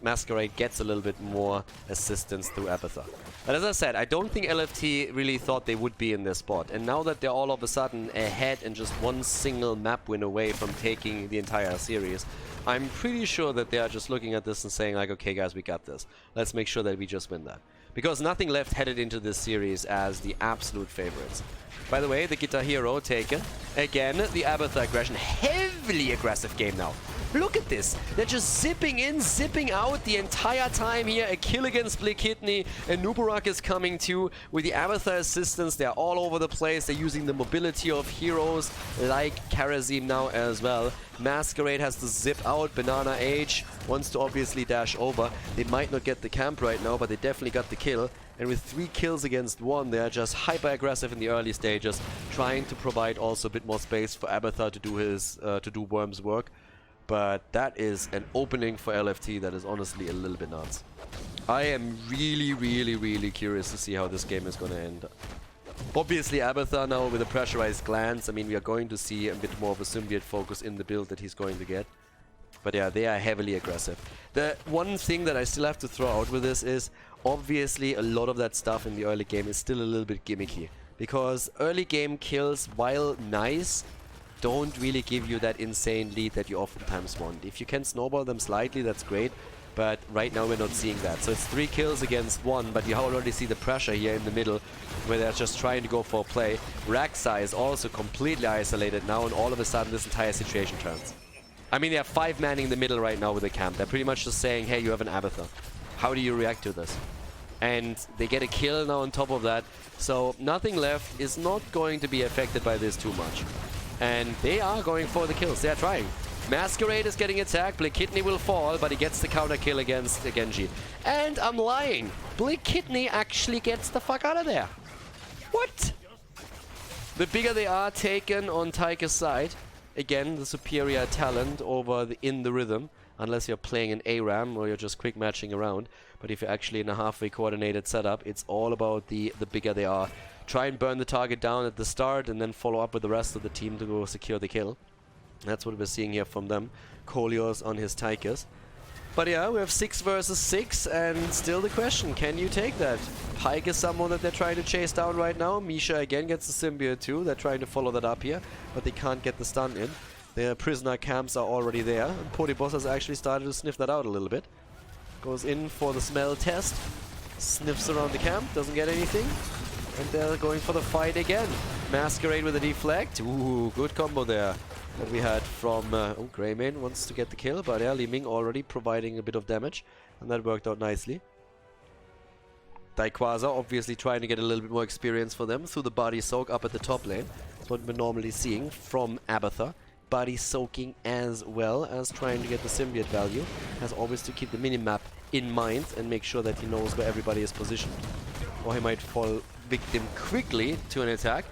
Speaker 1: Masquerade gets a little bit more assistance through Abathur. But as I said, I don't think LFT really thought they would be in this spot. And now that they're all of a sudden ahead and just one single map win away from taking the entire series, I'm pretty sure that they are just looking at this and saying like, okay guys, we got this. Let's make sure that we just win that. Because Nothing Left headed into this series as the absolute favorites. By the way, the Guitar Hero taken. Again, the Abathur aggression. Heavily aggressive game now. Look at this. They're just zipping in, zipping out the entire time here. A kill against Blue Kidney. And Nubarak is coming too. With the Abathur assistance, they're all over the place. They're using the mobility of heroes like Karazim now as well. Masquerade has to zip out. Banana Age wants to obviously dash over. They might not get the camp right now, but they definitely got the kill. And with 3 kills against 1, they are just hyper aggressive in the early stages, trying to provide also a bit more space for Abathur to do his Worm's work. But that is an opening for LFT that is honestly a little bit nuts. I am really curious to see how this game is going to end. Obviously Abathur now with a pressurized glance, I mean we are going to see a bit more of a symbiote focus in the build that he's going to get. But yeah, they are heavily aggressive. The one thing that I still have to throw out with this is, obviously a lot of that stuff in the early game is still a little bit gimmicky. Because early game kills, while nice, don't really give you that insane lead that you oftentimes want. If you can snowball them slightly, that's great. But right now we're not seeing that. So it's 3 kills against 1, but you already see the pressure here in the middle, where they're just trying to go for a play. Raxa is also completely isolated now, and all of a sudden this entire situation turns. I mean, they have 5 manning the middle right now with the camp. They're pretty much just saying, hey, you have an Abathur. How do you react to this? And they get a kill now on top of that. So Nothing Left is not going to be affected by this too much. And they are going for the kills. They are trying. Masquerade is getting attacked. Blue Kidney will fall, but he gets the counter kill against Genji. And I'm lying. Blue Kidney actually gets the fuck out of there. What? The bigger they are taken on Tychus' side. Again, the superior talent over in the rhythm. Unless you're playing an ARAM or you're just quick matching around. But if you're actually in a halfway coordinated setup, it's all about the bigger they are. Try and burn the target down at the start and then follow up with the rest of the team to go secure the kill. That's what we're seeing here from them. Kolios on his Tychus. But yeah, we have 6 versus 6, and still the question, can you take that? Pike is someone that they're trying to chase down right now. Misha again gets the symbiote too. They're trying to follow that up here, but they can't get the stun in. Their prisoner camps are already there, and Boss has actually started to sniff that out a little bit. Goes in for the smell test, sniffs around the camp, doesn't get anything, and they're going for the fight again. Masquerade with a deflect. Ooh, good combo there that we had from Greymane wants to get the kill, but yeah, Li Ming already providing a bit of damage, and that worked out nicely. Daikwaza obviously trying to get a little bit more experience for them through the body soak up at the top lane. That's what we're normally seeing from Abathur. Body soaking as well as trying to get the symbiote value. Has always to keep the minimap in mind and make sure that he knows where everybody is positioned, or he might fall victim quickly to an attack.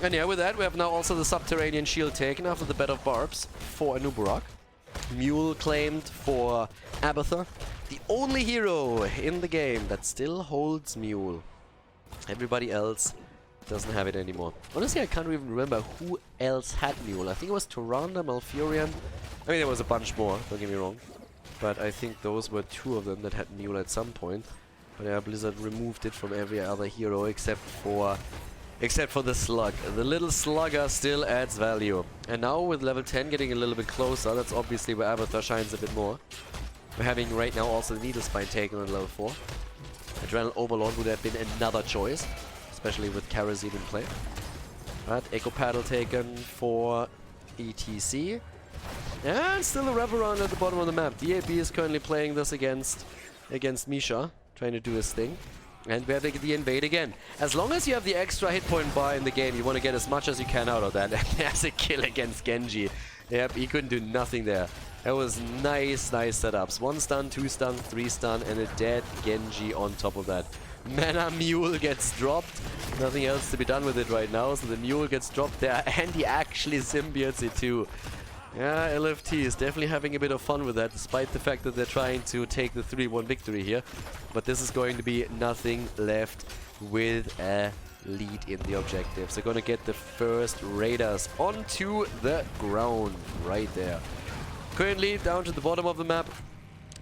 Speaker 1: And yeah, with that, we have now also the subterranean shield taken after the bed of barbs for Anubarak. Mule claimed for Abathur. The only hero in the game that still holds Mule. Everybody else doesn't have it anymore. Honestly, I can't even remember who else had Mule. I think it was Tyrande, Malfurion. I mean, there was a bunch more, don't get me wrong. But I think those were 2 of them that had Mule at some point. But yeah, Blizzard removed it from every other hero except for the slug. The little slugger still adds value. And now with level 10 getting a little bit closer, that's obviously where Abathur shines a bit more. We're having right now also the Needle Spine taken on level 4. Adrenal Overlord would have been another choice, especially with Karazim in play. But Echo Paddle taken for ETC. And still a wrap around at the bottom of the map. DAB is currently playing this against Misha, trying to do his thing. And we're having the invade again. As long as you have the extra hit point bar in the game, you want to get as much as you can out of that. And there's a kill against Genji. Yep, he couldn't do nothing there. That was nice setups. 1 stun, 2 stun, 3 stun, and a dead Genji on top of that. Mana Mule gets dropped. Nothing else to be done with it right now, so the Mule gets dropped there, and he actually symbiotes it too. Yeah, LFT is definitely having a bit of fun with that, despite the fact that they're trying to take the 3-1 victory here. But this is going to be nothing left with a lead in the objectives. They're going to get the first Raiders onto the ground right there. Currently down to the bottom of the map.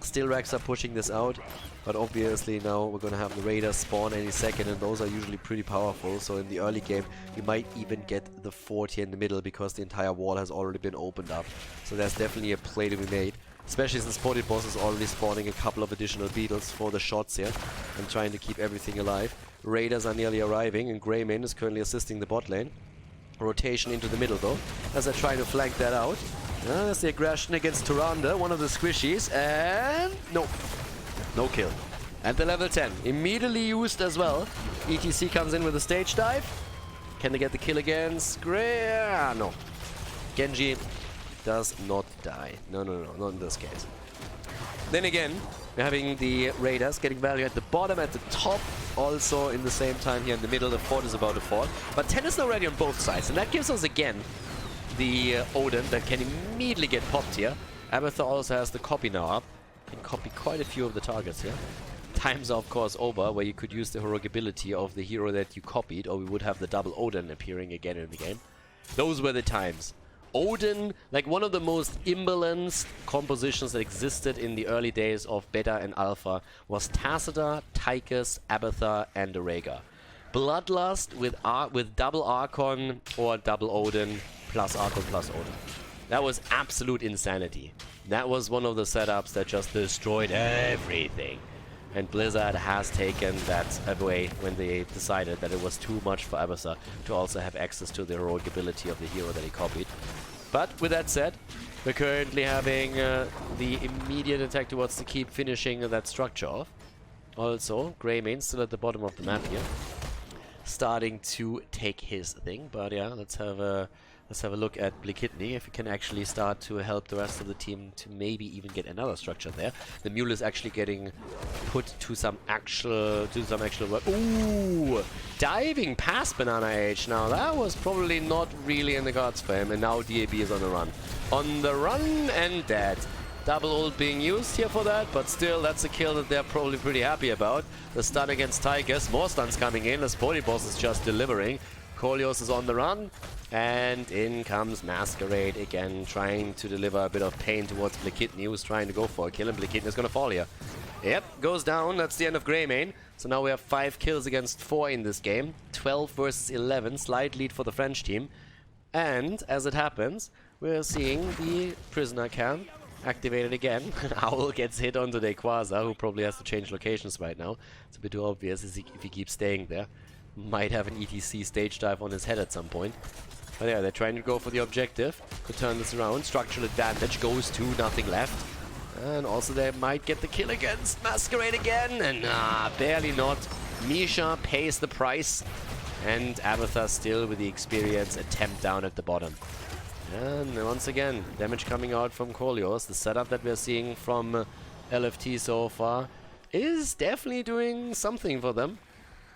Speaker 1: Still Rex are pushing this out, but obviously now we're going to have the Raiders spawn any second, and those are usually pretty powerful. So in the early game you might even get the fort here in the middle because the entire wall has already been opened up. So there's definitely a play to be made, especially since Spotted Boss is already spawning a couple of additional beetles for the shots here and trying to keep everything alive. Raiders are nearly arriving, and Greymane is currently assisting the bot lane. Rotation into the middle though, as they're trying to flank that out. There's the aggression against Tyrande, one of the squishies, and no kill. And the level 10, immediately used as well. ETC comes in with a stage dive. Can they get the kill against Grey? No. Genji does not die. No, not in this case. Then again, we're having the Raiders getting value at the bottom, at the top, also in the same time here in the middle. The fort is about to fall. But 10 is now ready on both sides, and that gives us again the Odin that can immediately get popped here. Abathur also has the copy now up. Can copy quite a few of the targets here. Times are of course over, where you could use the heroic ability of the hero that you copied, or we would have the double Odin appearing again in the game. Those were the times. Odin, like one of the most imbalanced compositions that existed in the early days of Beta and Alpha, was Tacita, Tychus, Abathur, and Rhaegar. Bloodlust with double Archon or double Odin plus Archon plus Odin. That was absolute insanity. That was one of the setups that just destroyed everything. And Blizzard has taken that away when they decided that it was too much for Abathur to also have access to the heroic ability of the hero that he copied. But with that said, we're currently having the immediate attack towards the keep, finishing that structure off. Also, Greymane still at the bottom of the map here, starting to take his thing. But yeah, let's have a look at Blikitny, if he can actually start to help the rest of the team to maybe even get another structure there. The Mule is actually getting put to some actual work. Ooh! Diving past Banana Age. Now that was probably not really in the cards for him, and now DAB is on the run. On the run and dead. Double ult being used here for that, but still that's a kill that they're probably pretty happy about. The stun against Tychus, more stuns coming in as Spotted Boss is just delivering. Kolios is on the run, and in comes Masquerade again, trying to deliver a bit of pain towards Blikitny, who's trying to go for a kill, and Blikitny is going to fall here. Yep, goes down. That's the end of Greymane. So now we have 5 kills against 4 in this game. 12 versus 11, slight lead for the French team. And, as it happens, we're seeing the prisoner camp activated again. Owl gets hit onto Dequaza, who probably has to change locations right now. It's a bit too obvious if he keeps staying there. Might have an ETC stage dive on his head at some point. But yeah, they're trying to go for the objective to turn this around. Structural advantage goes to nothing left. And also they might get the kill against Masquerade again. And barely not. Misha pays the price. And Abathur still with the experience attempt down at the bottom. And once again, damage coming out from Kolios. The setup that we're seeing from LFT so far is definitely doing something for them.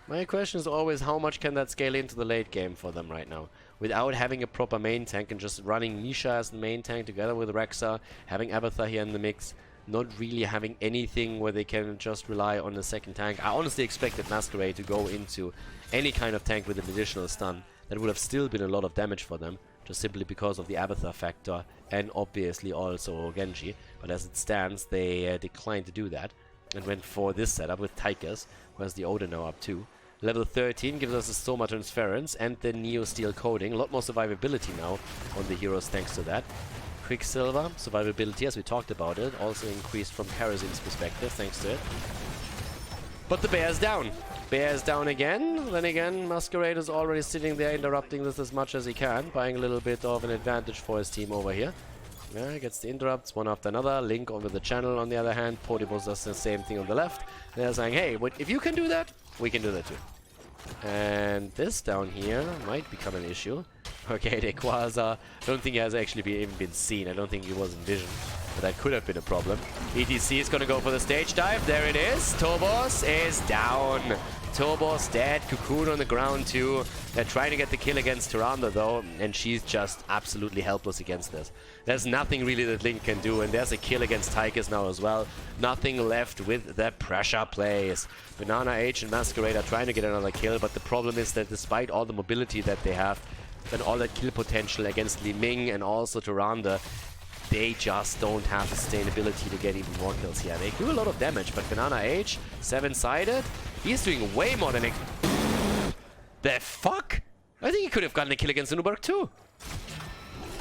Speaker 1: My question is always, how much can that scale into the late game for them right now? Without having a proper main tank and just running Misha as the main tank together with Rexa, having Abathur here in the mix, not really having anything where they can just rely on the second tank. I honestly expected Masquerade to go into any kind of tank with an additional stun. That would have still been a lot of damage for them, just simply because of the Abathur factor and obviously also Genji. But as it stands, they declined to do that and went for this setup with Tychus, who has the Odin now up too. Level 13 gives us a Soma Transference and the Neo Steel Coating. A lot more survivability now on the heroes thanks to that. Quicksilver, survivability as we talked about it, also increased from Karazin's perspective thanks to it. But the bear is down. Bear is down again. Then again, Masquerade is already sitting there interrupting this as much as he can, buying a little bit of an advantage for his team over here. Yeah, gets the interrupts one after another. Link over the channel on the other hand. Podibos does the same thing on the left. They're saying, hey, if you can do that, we can do that too. And this down here might become an issue. Okay, the Quasar, I don't think he has actually even been seen. I don't think he was in vision. But that could have been a problem. ETC is going to go for the stage dive. There it is. Tobos is down. Tobos dead. Cocoon on the ground too. They're trying to get the kill against Tyrande though. And she's just absolutely helpless against this. There's nothing really that Link can do. And there's a kill against Tychus now as well. Nothing left with the pressure plays. Banana H and Masquerade are trying to get another kill. But the problem is that despite all the mobility that they have, and all that kill potential against Li Ming and also Tyrande, they just don't have the sustainability to get even more kills here. They do a lot of damage, but Banana H, 7-sided, he's doing way more than... The fuck? I think he could have gotten a kill against Nubberg too.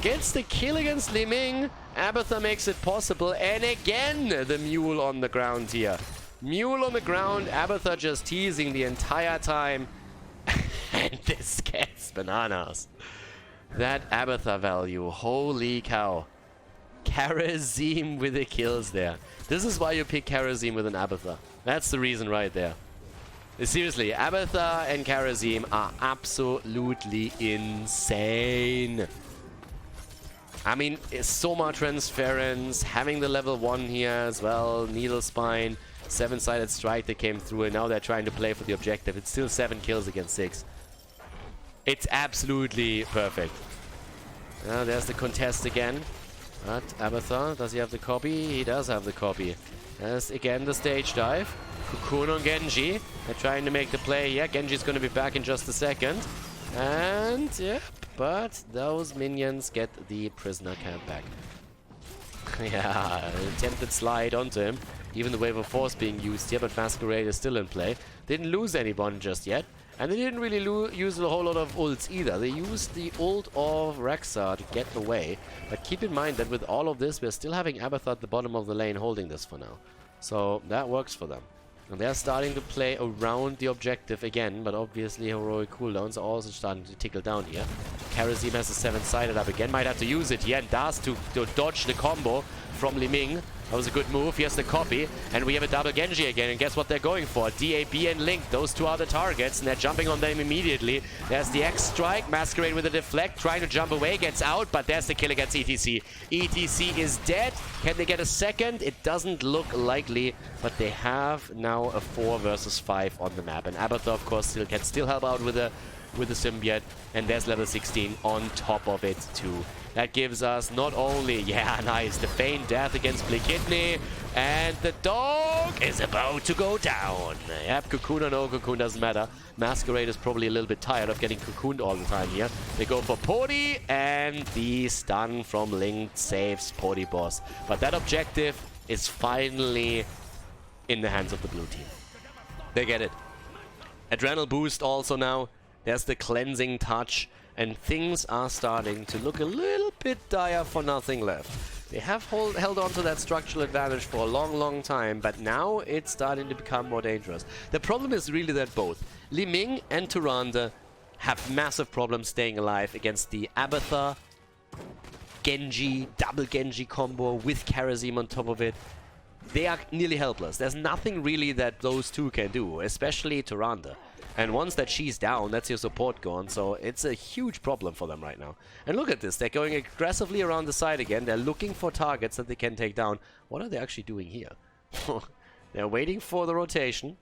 Speaker 1: Gets the kill against Li Ming. Abathur makes it possible, and again the Mule on the ground here. Mule on the ground, Abathur just teasing the entire time. And this gets bananas. That Abathur value, holy cow. Karazim with the kills there. This is why you pick Karazim with an Abathur. That's the reason right there. Seriously, Abathur and Karazim are absolutely insane. I mean, it's so much transference, having the level 1 here as well, Needle Spine, 7-sided strike that came through, and now they're trying to play for the objective. It's still 7 kills against 6. It's absolutely perfect. There's the contest again. But Abathur, does he have the copy? He does have the copy. There's again the stage dive. Cocoon on Genji. They're trying to make the play here. Genji's going to be back in just a second. And, yeah, but those minions get the prisoner camp back. Yeah, attempted slide onto him. Even the Wave of Force being used here, but Masquerade is still in play. Didn't lose anyone just yet. And they didn't really use a whole lot of ults either. They used the ult of Rexxar to get away. But keep in mind that with all of this, we're still having Abathur at the bottom of the lane holding this for now. So that works for them. And they're starting to play around the objective again, but obviously heroic cooldowns are also starting to tickle down here. Karazim has a 7-sided up again, might have to use it here, and does to dodge the combo from Li Ming. That was a good move. Here's the copy, and we have a double Genji again, and guess what they're going for? DAB and Link, those two are the targets, and they're jumping on them immediately. There's the X-Strike, Masquerade with a deflect, trying to jump away, gets out, but there's the kill against ETC. ETC is dead. Can they get a second? It doesn't look likely, but they have now a 4 versus 5 on the map, and Abathur, of course, can still help out with the symbiote, and there's level 16 on top of it too. That gives us not only, yeah, nice, the feign death against Blikidney, and the dog is about to go down. Yep, Cocoon or no Cocoon, doesn't matter. Masquerade is probably a little bit tired of getting cocooned all the time here. They go for Podi, and the stun from Link saves Podibos. But that objective is finally in the hands of the blue team. They get it. Adrenal boost also now. There's the cleansing touch. And things are starting to look a little bit dire for Nothing Left. They have held on to that structural advantage for a long, long time, but now it's starting to become more dangerous. The problem is really that both Li Ming and Tyrande have massive problems staying alive against the Abathur, Genji, double Genji combo with Karazim on top of it. They are nearly helpless. There's nothing really that those two can do, especially Tyrande. And once that she's down, that's your support gone, so it's a huge problem for them right now. And look at this, they're going aggressively around the side again, they're looking for targets that they can take down. What are they actually doing here? They're waiting for the rotation.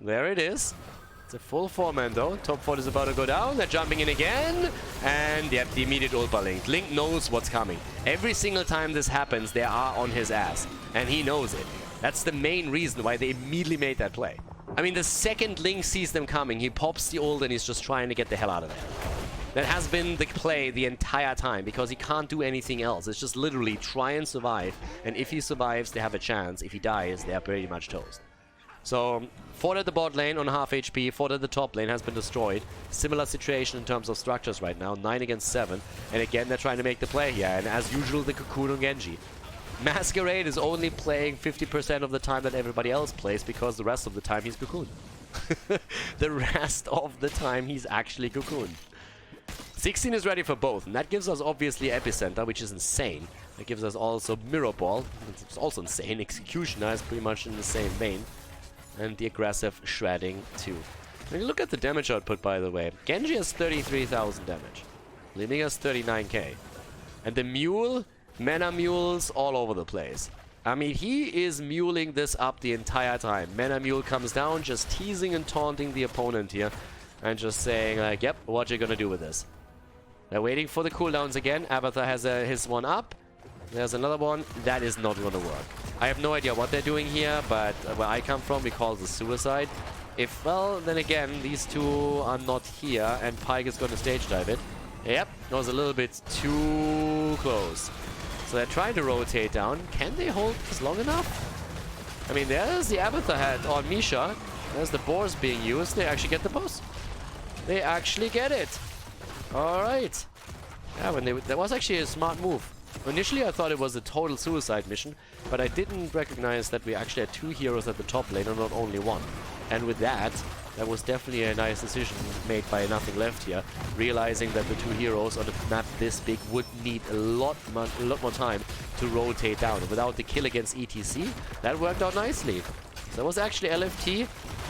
Speaker 1: There it is. It's a full 4-man though. Top 4 is about to go down, they're jumping in again. And yep, the immediate ult by Link. Link knows what's coming. Every single time this happens, they are on his ass. And he knows it. That's the main reason why they immediately made that play. I mean, the second Link sees them coming, he pops the ult and he's just trying to get the hell out of there. That has been the play the entire time, because he can't do anything else. It's just literally try and survive, and if he survives, they have a chance. If he dies, they are pretty much toast. So, Ford at the bot lane on half HP, Ford at the top lane has been destroyed. Similar situation in terms of structures right now, 9 against 7. And again, they're trying to make the play here, and as usual, the Cocoon on Genji. Masquerade is only playing 50% of the time that everybody else plays because the rest of the time he's Cocoon. The rest of the time he's actually Cocoon. 16 is ready for both, and that gives us obviously Epicenter, which is insane. That gives us also Mirror Ball, it's also insane. Executioner is pretty much in the same vein. And the aggressive shredding too. When you look at the damage output, by the way, Genji has 33,000 damage. Liming has 39k. And the Mule, Mana Mules all over the place. I mean, he is muling this up the entire time. Mana Mule comes down, just teasing and taunting the opponent here. And just saying, like, yep, what you gonna do with this? They're waiting for the cooldowns again. Abathur has his one up. There's another one. That is not gonna work. I have no idea what they're doing here, but where I come from, we call it the suicide. If, well, then again, these two are not here, and Pyke is gonna stage dive it. Yep, that was a little bit too close. So they're trying to rotate down. Can they hold this long enough? I mean, there's the Abathur head on Misha. There's the boars being used. They actually get the boss. They actually get it. Alright. Yeah, that was actually a smart move. Initially, I thought it was a total suicide mission, but I didn't recognize that we actually had 2 heroes at the top lane and not only one. And with that, that was definitely a nice decision made by Nothing Left here, realizing that the 2 heroes on a map this big would need a lot more time to rotate down. And without the kill against ETC, that worked out nicely. So that was actually LFT.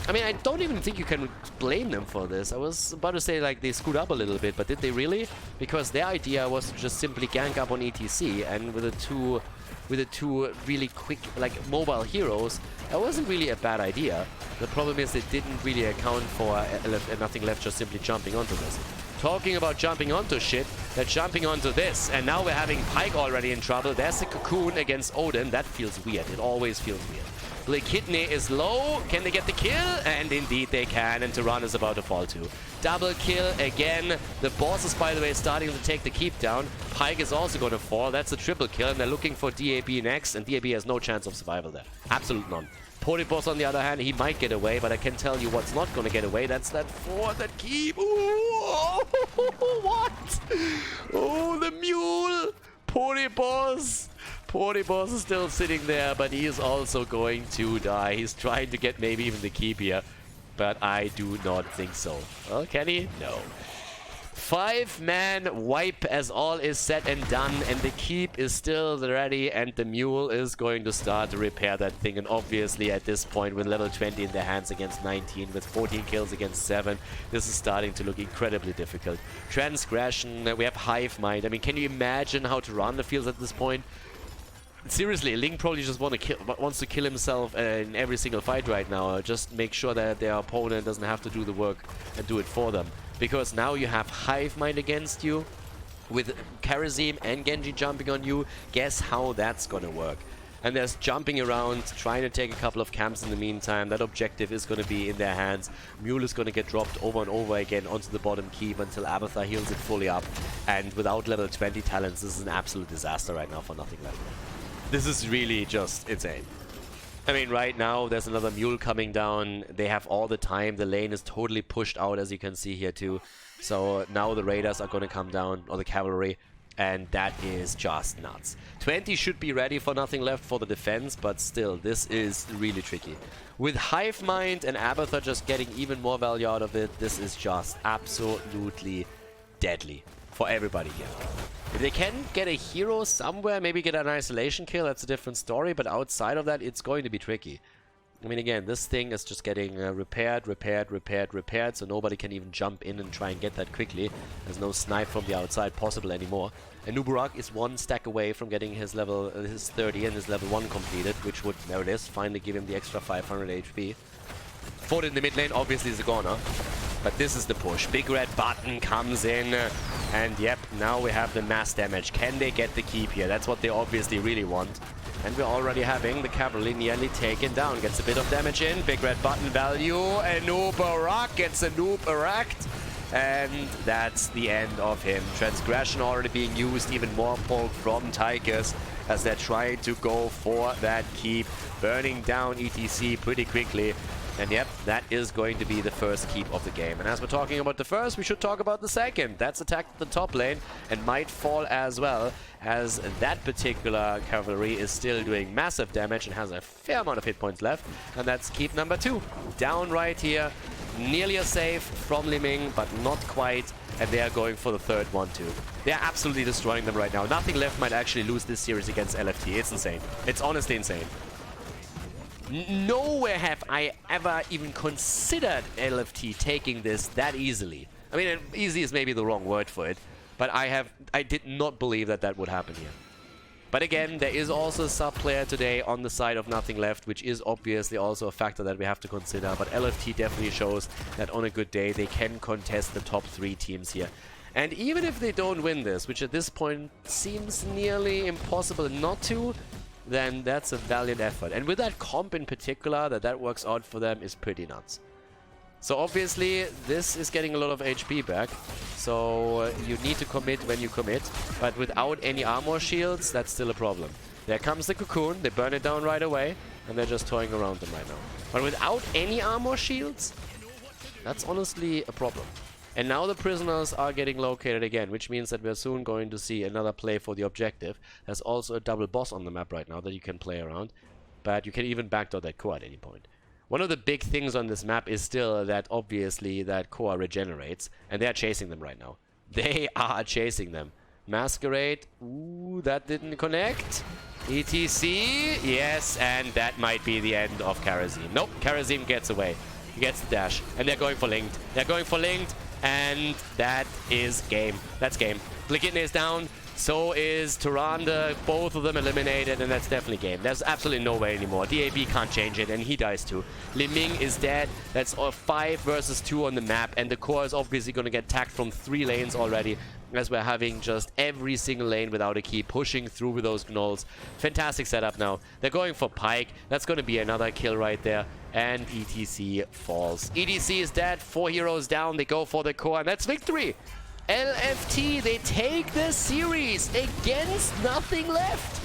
Speaker 1: I mean, I don't even think you can blame them for this. I was about to say, like, they screwed up a little bit, but did they really? Because their idea was to just simply gank up on ETC, and with the two really quick, like, mobile heroes, that wasn't really a bad idea. The problem is they didn't really account for Nothing Left just simply jumping onto this. Talking about jumping onto shit, they're jumping onto this, and now we're having Pyke already in trouble. There's a Cocoon against Odin. That feels weird. It always feels weird. Blake Kidney is low. Can they get the kill? And indeed they can, and Tyrann is about to fall too. Double kill again. The boss is, by the way, starting to take the keep down. Pyke is also going to fall. That's a triple kill, and they're looking for DAB next, and DAB has no chance of survival there. Absolute none. Polyboss, on the other hand, he might get away, but I can tell you what's not going to get away. That's that fort, that keep. Ooh, what? Oh, the mule. Polyboss. Polyboss is still sitting there, but he is also going to die. He's trying to get maybe even the keep here, but I do not think so. Well, can he? No. 5-man wipe as all is said and done, and the keep is still ready, and the mule is going to start to repair that thing. And obviously at this point, with level 20 in their hands against 19, with 14 kills against 7, this is starting to look incredibly difficult. Transgression, we have Hive Mind. I mean, can you imagine how Tyrann feels at this point? Seriously, Ling probably just wants to kill himself in every single fight right now. Just make sure that their opponent doesn't have to do the work and do it for them. Because now you have Hive Mind against you, with Kharazim and Genji jumping on you. Guess how that's gonna work. And there's jumping around, trying to take a couple of camps in the meantime. That objective is going to be in their hands. Mule is going to get dropped over and over again onto the bottom keep until Abathur heals it fully up. And without level 20 talents, this is an absolute disaster right now for Nothing Left. This is really just insane. I mean, right now, there's another mule coming down. They have all the time. The lane is totally pushed out, as you can see here, too. So now the raiders are going to come down, or the cavalry, and that is just nuts. 20 should be ready for Nothing Left for the defense, but still, this is really tricky. With Hive Mind and Abathur just getting even more value out of it, this is just absolutely deadly for everybody here. If they can get a hero somewhere, maybe get an isolation kill, that's a different story, but outside of that, it's going to be tricky. I mean, again, this thing is just getting repaired, so nobody can even jump in and try and get that quickly. There's no snipe from the outside possible anymore. And Nubarak is 1 stack away from getting his 30 and his level 1 completed, which would, there it is, finally give him the extra 500 HP. Ford in the mid lane obviously is a goner, but this is the push. Big red button comes in, and yep, now we have the mass damage. Can they get the keep here? That's what they obviously really want. And we're already having the cavalry nearly taken down. Gets a bit of damage in. Big red button value. A noob Arak gets a noob Araked. And that's the end of him. Transgression already being used. Even more poke from Tigers as they're trying to go for that keep. Burning down ETC pretty quickly. And yep, that is going to be the first keep of the game. And as we're talking about the first, we should talk about the second. That's attacked the top lane and might fall as well, as that particular cavalry is still doing massive damage and has a fair amount of hit points left. And that's keep number 2. Down right here. Nearly a save from Li Ming, but not quite. And they are going for the third one too. They are absolutely destroying them right now. Nothing Left might actually lose this series against LFT. It's insane. It's honestly insane. Nowhere have I ever even considered LFT taking this that easily. I mean, easy is maybe the wrong word for it, but I did not believe that that would happen here. But again, there is also a sub-player today on the side of Nothing Left, which is obviously also a factor that we have to consider. But LFT definitely shows that on a good day, they can contest the top 3 teams here. And even if they don't win this, which at this point seems nearly impossible not to, then that's a valiant effort. And with that comp in particular, that works out for them is pretty nuts. So obviously, this is getting a lot of HP back, so you need to commit when you commit, but without any armor shields, that's still a problem. There comes the cocoon, they burn it down right away, and they're just toying around them right now. But without any armor shields, that's honestly a problem. And now the prisoners are getting located again, which means that we're soon going to see another play for the objective. There's also a double boss on the map right now that you can play around, but you can even backdoor that core at any point. One of the big things on this map is still that obviously that core regenerates, and they're chasing them right now. They are chasing them. Masquerade, ooh, that didn't connect. ETC, yes, and that might be the end of Karazim. Nope, Karazim gets away. He gets the dash, and they're going for Linked. They're going for Linked, and that is game. That's game. Blikitne is down. So is Tyrande, both of them eliminated, and that's definitely game. There's absolutely no way anymore. DAB can't change it, and he dies too. Li Ming is dead. That's 5 versus 2 on the map, and the core is obviously going to get attacked from 3 lanes already, as we're having just every single lane without a key, pushing through with those gnolls. Fantastic setup now. They're going for Pyke. That's going to be another kill right there, and ETC falls. ETC is dead. 4 heroes down. They go for the core, and that's victory. LFT, they take this series against Nothing Left.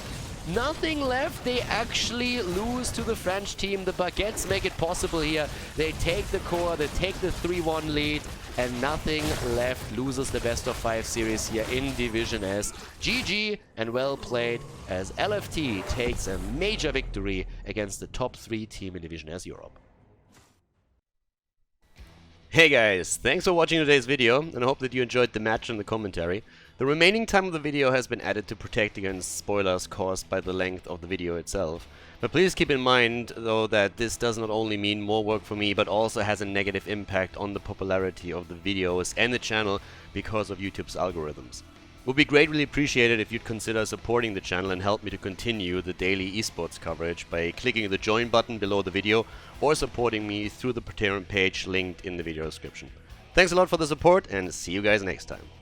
Speaker 1: Nothing Left, they actually lose to the French team. The Baguettes make it possible here. They take the core, they take the 3-1 lead, and Nothing Left loses the best of 5 series here in Division S. GG and well played, as LFT takes a major victory against the top 3 team in Division S Europe. Hey guys, thanks for watching today's video, and I hope that you enjoyed the match and the commentary. The remaining time of the video has been added to protect against spoilers caused by the length of the video itself. But please keep in mind, though, that this does not only mean more work for me, but also has a negative impact on the popularity of the videos and the channel because of YouTube's algorithms. It would be greatly appreciated if you'd consider supporting the channel and help me to continue the daily esports coverage by clicking the join button below the video or supporting me through the Patreon page linked in the video description. Thanks a lot for the support, and see you guys next time.